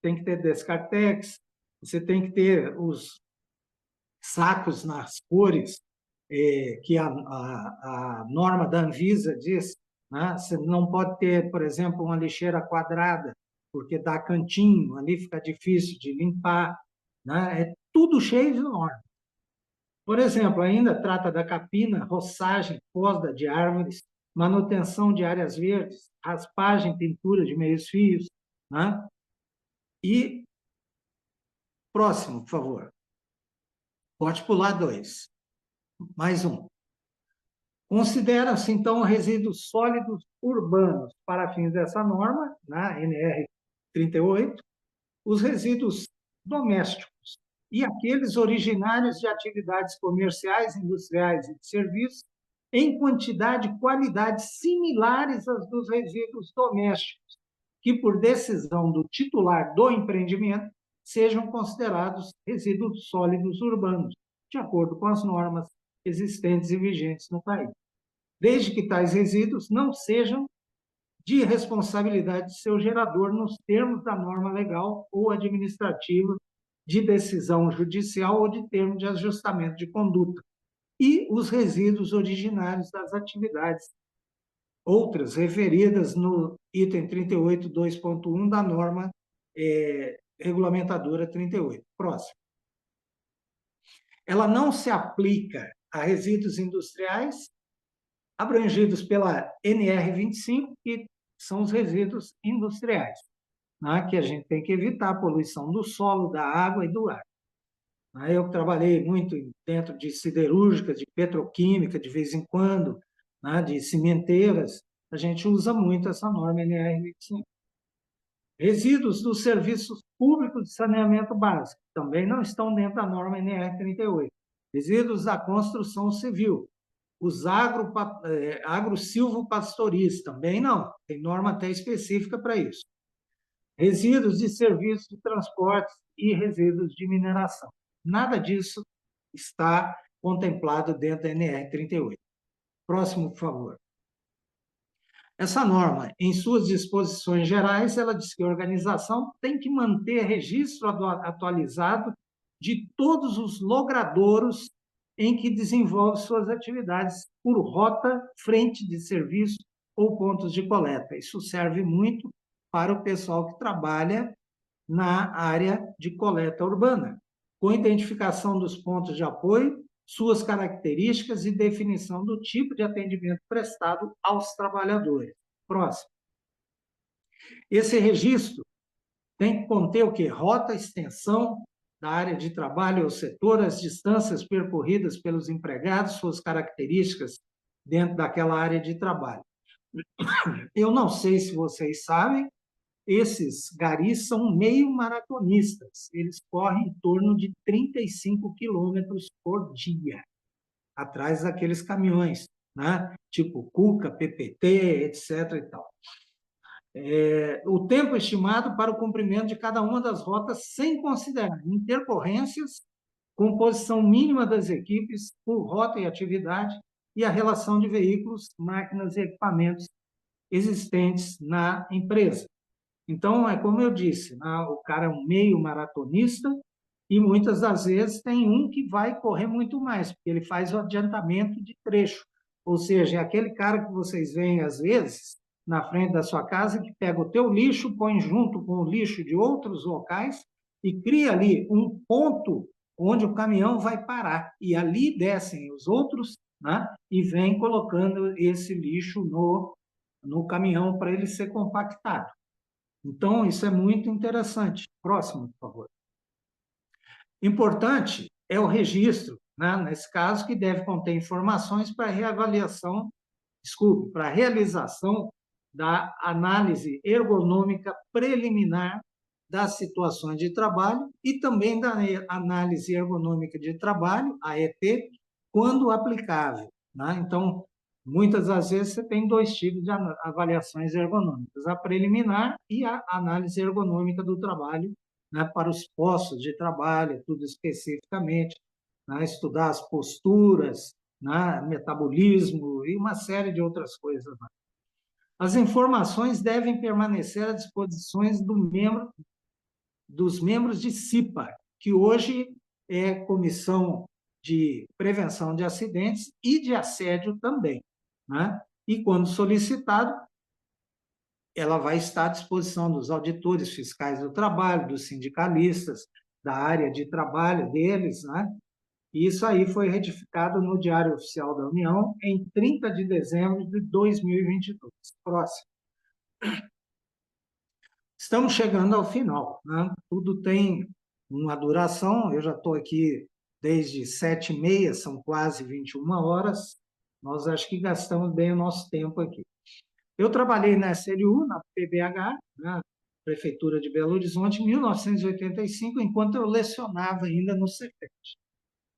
S1: tem que ter Descartex, você tem que ter os sacos nas cores que a norma da Anvisa diz. Né? Você não pode ter, por exemplo, uma lixeira quadrada, porque dá cantinho, ali fica difícil de limpar. Né? É tudo cheio de normas. Por exemplo, ainda trata da capina, roçagem, poda de árvores, manutenção de áreas verdes, raspagem, pintura de meios fios. Né? E próximo, por favor. Pode pular 2. Mais um. Considera-se, então, resíduos sólidos urbanos, para fins dessa norma, na NR 38, os resíduos domésticos e aqueles originários de atividades comerciais, industriais e de serviços, em quantidade e qualidade similares às dos resíduos domésticos, que, por decisão do titular do empreendimento, sejam considerados resíduos sólidos urbanos, de acordo com as normas existentes e vigentes no país, desde que tais resíduos não sejam de responsabilidade de seu gerador nos termos da norma legal ou administrativa de decisão judicial ou de termo de ajustamento de conduta, e os resíduos originários das atividades outras referidas no item 38.2.1 da norma regulamentadora 38. Próximo. Ela não se aplica a resíduos industriais abrangidos pela NR 25, que são os resíduos industriais, né? Que a gente tem que evitar a poluição do solo, da água e do ar. Eu trabalhei muito dentro de siderúrgicas, de petroquímica, de vez em quando, né? De cimenteiras, a gente usa muito essa norma NR 25. Resíduos dos serviços públicos de saneamento básico também não estão dentro da norma NR 38. Resíduos da construção civil. Os agro-silvopastoris também não. Tem norma até específica para isso. Resíduos de serviços de transporte e resíduos de mineração. Nada disso está contemplado dentro da NR 38. Próximo, por favor. Essa norma, em suas disposições gerais, ela diz que a organização tem que manter registro atualizado de todos os logradouros em que desenvolve suas atividades por rota, frente de serviço ou pontos de coleta. Isso serve muito para o pessoal que trabalha na área de coleta urbana, com identificação dos pontos de apoio, suas características e definição do tipo de atendimento prestado aos trabalhadores. Próximo. Esse registro tem que conter o quê? Rota, extensão da área de trabalho ou setor, as distâncias percorridas pelos empregados, suas características dentro daquela área de trabalho. Eu não sei se vocês sabem, esses garis são meio maratonistas, eles correm em torno de 35 quilômetros por dia, atrás daqueles caminhões, né? Tipo Cuca, PPT, etc. e tal. O tempo estimado para o cumprimento de cada uma das rotas, sem considerar intercorrências, composição mínima das equipes por rota e atividade e a relação de veículos, máquinas e equipamentos existentes na empresa. Então, é como eu disse, né? O cara é um meio maratonista e muitas das vezes tem um que vai correr muito mais, porque ele faz o adiantamento de trecho. Ou seja, é aquele cara que vocês veem, às vezes, na frente da sua casa, que pega o teu lixo, põe junto com o lixo de outros locais e cria ali um ponto onde o caminhão vai parar. E ali descem os outros, né? E vem colocando esse lixo no caminhão para ele ser compactado. Então, isso é muito interessante. Próximo, por favor. Importante é o registro, né? Nesse caso, que deve conter informações para para a realização da análise ergonômica preliminar das situações de trabalho e também da análise ergonômica de trabalho, AET, quando aplicável, né? Então, muitas das vezes você tem dois tipos de avaliações ergonômicas, a preliminar e a análise ergonômica do trabalho, né, para os postos de trabalho, tudo especificamente, né, estudar as posturas, né, metabolismo e uma série de outras coisas. As informações devem permanecer à disposição dos membros de CIPA, que hoje é Comissão de Prevenção de Acidentes e de Assédio também, né? E, quando solicitado, ela vai estar à disposição dos auditores fiscais do trabalho, dos sindicalistas, da área de trabalho deles, né? E isso aí foi retificado no Diário Oficial da União em 30 de dezembro de 2022. Próximo. Estamos chegando ao final, né? Tudo tem uma duração, eu já estou aqui desde 7h30, são quase 21 horas, nós acho que gastamos bem o nosso tempo aqui. Eu trabalhei na SLU, na PBH, na Prefeitura de Belo Horizonte, em 1985, enquanto eu lecionava ainda no Cefet.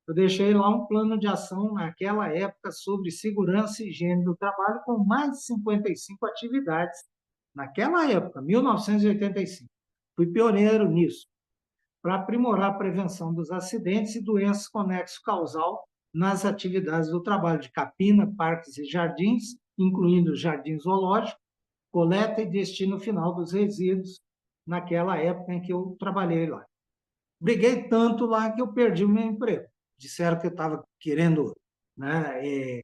S1: Eu deixei lá um plano de ação naquela época sobre segurança e higiene do trabalho, com mais de 55 atividades. Naquela época, 1985. Fui pioneiro nisso, para aprimorar a prevenção dos acidentes e doenças com nexo causal nas atividades do trabalho de capina, parques e jardins, incluindo jardim zoológico, coleta e destino final dos resíduos, naquela época em que eu trabalhei lá. Briguei tanto lá que eu perdi o meu emprego. Disseram que eu estava querendo, né,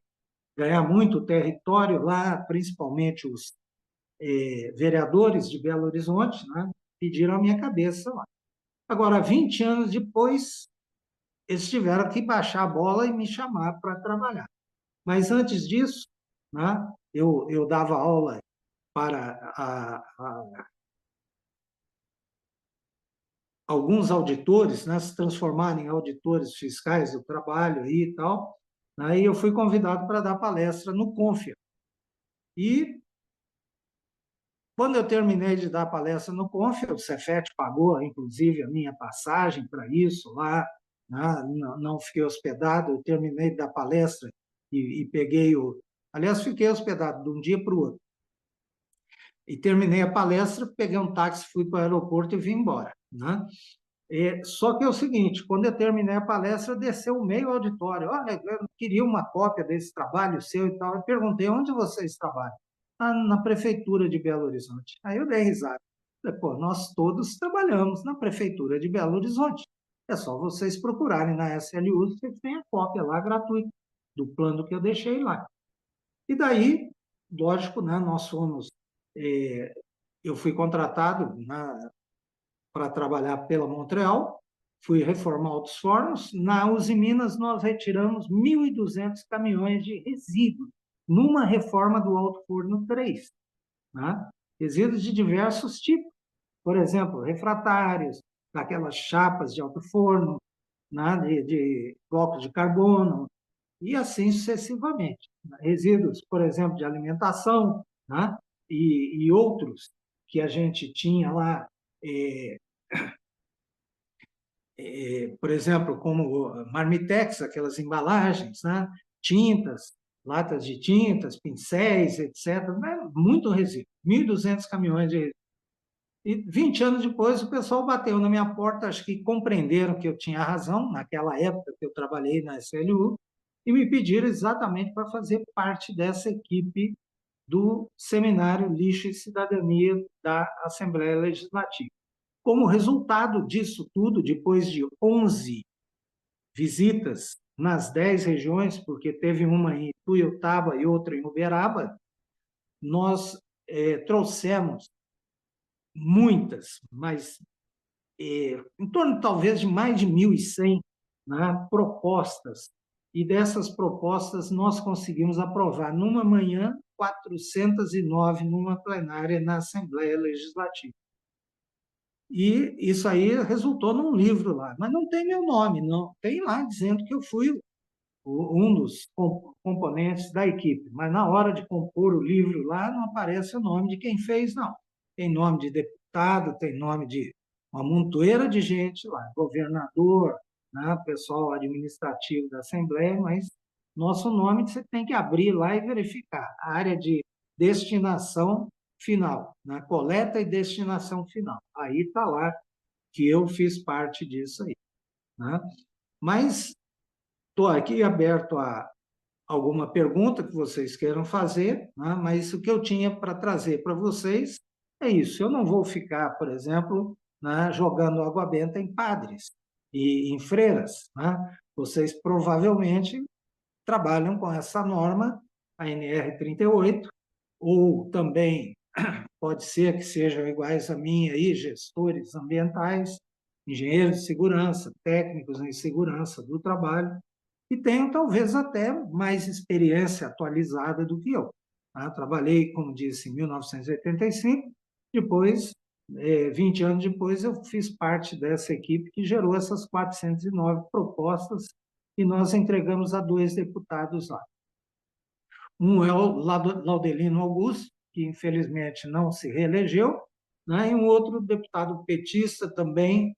S1: ganhar muito território lá, principalmente os vereadores de Belo Horizonte, né, pediram a minha cabeça lá. Agora, 20 anos depois, eles tiveram que baixar a bola e me chamar para trabalhar. Mas antes disso, né, eu dava aula para alguns auditores, né, se transformarem em auditores fiscais do trabalho aí e tal. Aí eu fui convidado para dar palestra no Confia. E quando eu terminei de dar palestra no Confia, o Cefet pagou, inclusive, a minha passagem para isso lá, né? Não fiquei hospedado, eu terminei de dar palestra e peguei o... Aliás, fiquei hospedado de um dia para o outro. E terminei a palestra, peguei um táxi, fui para o aeroporto e vim embora, né? Só que é o seguinte, quando eu terminei a palestra, desceu o meio auditório. Olha, eu queria uma cópia desse trabalho seu e tal. Eu perguntei, onde vocês trabalham? Na Prefeitura de Belo Horizonte. Aí eu dei risada. Falei, pô, nós todos trabalhamos na Prefeitura de Belo Horizonte. É só vocês procurarem na SLU, vocês têm a cópia lá gratuita do plano que eu deixei lá. E daí, lógico, né, nós fomos... eu fui contratado para trabalhar pela Montreal, fui reformar outros fornos. Na Uzi Minas, nós retiramos 1.200 caminhões de resíduos, numa reforma do Alto Forno 3. Né? Resíduos de diversos tipos. Por exemplo, refratários, daquelas chapas de alto forno, né? de blocos de carbono, e assim sucessivamente. Resíduos, por exemplo, de alimentação, né? E outros que a gente tinha lá, por exemplo, como marmitex, aquelas embalagens, né? Tintas, latas de tintas, pincéis, etc. Muito resíduo, 1.200 caminhões de resíduo. E 20 anos depois, o pessoal bateu na minha porta, acho que compreenderam que eu tinha razão, naquela época que eu trabalhei na SLU, e me pediram exatamente para fazer parte dessa equipe do Seminário Lixo e Cidadania da Assembleia Legislativa. Como resultado disso tudo, depois de 11 visitas nas 10 regiões, porque teve uma em Tuiutaba e outra em Uberaba, nós trouxemos muitas, mas em torno talvez de mais de 1.100, né, propostas. E dessas propostas nós conseguimos aprovar numa manhã 409 numa plenária na Assembleia Legislativa. E isso aí resultou num livro lá, mas não tem meu nome, não. Tem lá dizendo que eu fui um dos componentes da equipe, mas na hora de compor o livro lá não aparece o nome de quem fez, não. Tem nome de deputado, tem nome de uma montoeira de gente lá, governador, né, pessoal administrativo da Assembleia, mas nosso nome você tem que abrir lá e verificar a área de destinação final, na coleta e destinação final. Aí está lá que eu fiz parte disso aí, né? Mas estou aqui aberto a alguma pergunta que vocês queiram fazer, né? Mas o que eu tinha para trazer para vocês é isso. Eu não vou ficar, por exemplo, né, jogando água benta em padres e em freiras, né? Vocês provavelmente trabalham com essa norma, a NR 38, ou também pode ser que sejam iguais a mim aí, gestores ambientais, engenheiros de segurança, técnicos em segurança do trabalho, e tenham talvez até mais experiência atualizada do que eu. Tá? Trabalhei, como disse, em 1985, depois, 20 anos depois, eu fiz parte dessa equipe que gerou essas 409 propostas e nós entregamos a 2 deputados lá. Um é o Laudelino Augusto, que infelizmente não se reelegeu, né? E um outro deputado petista também,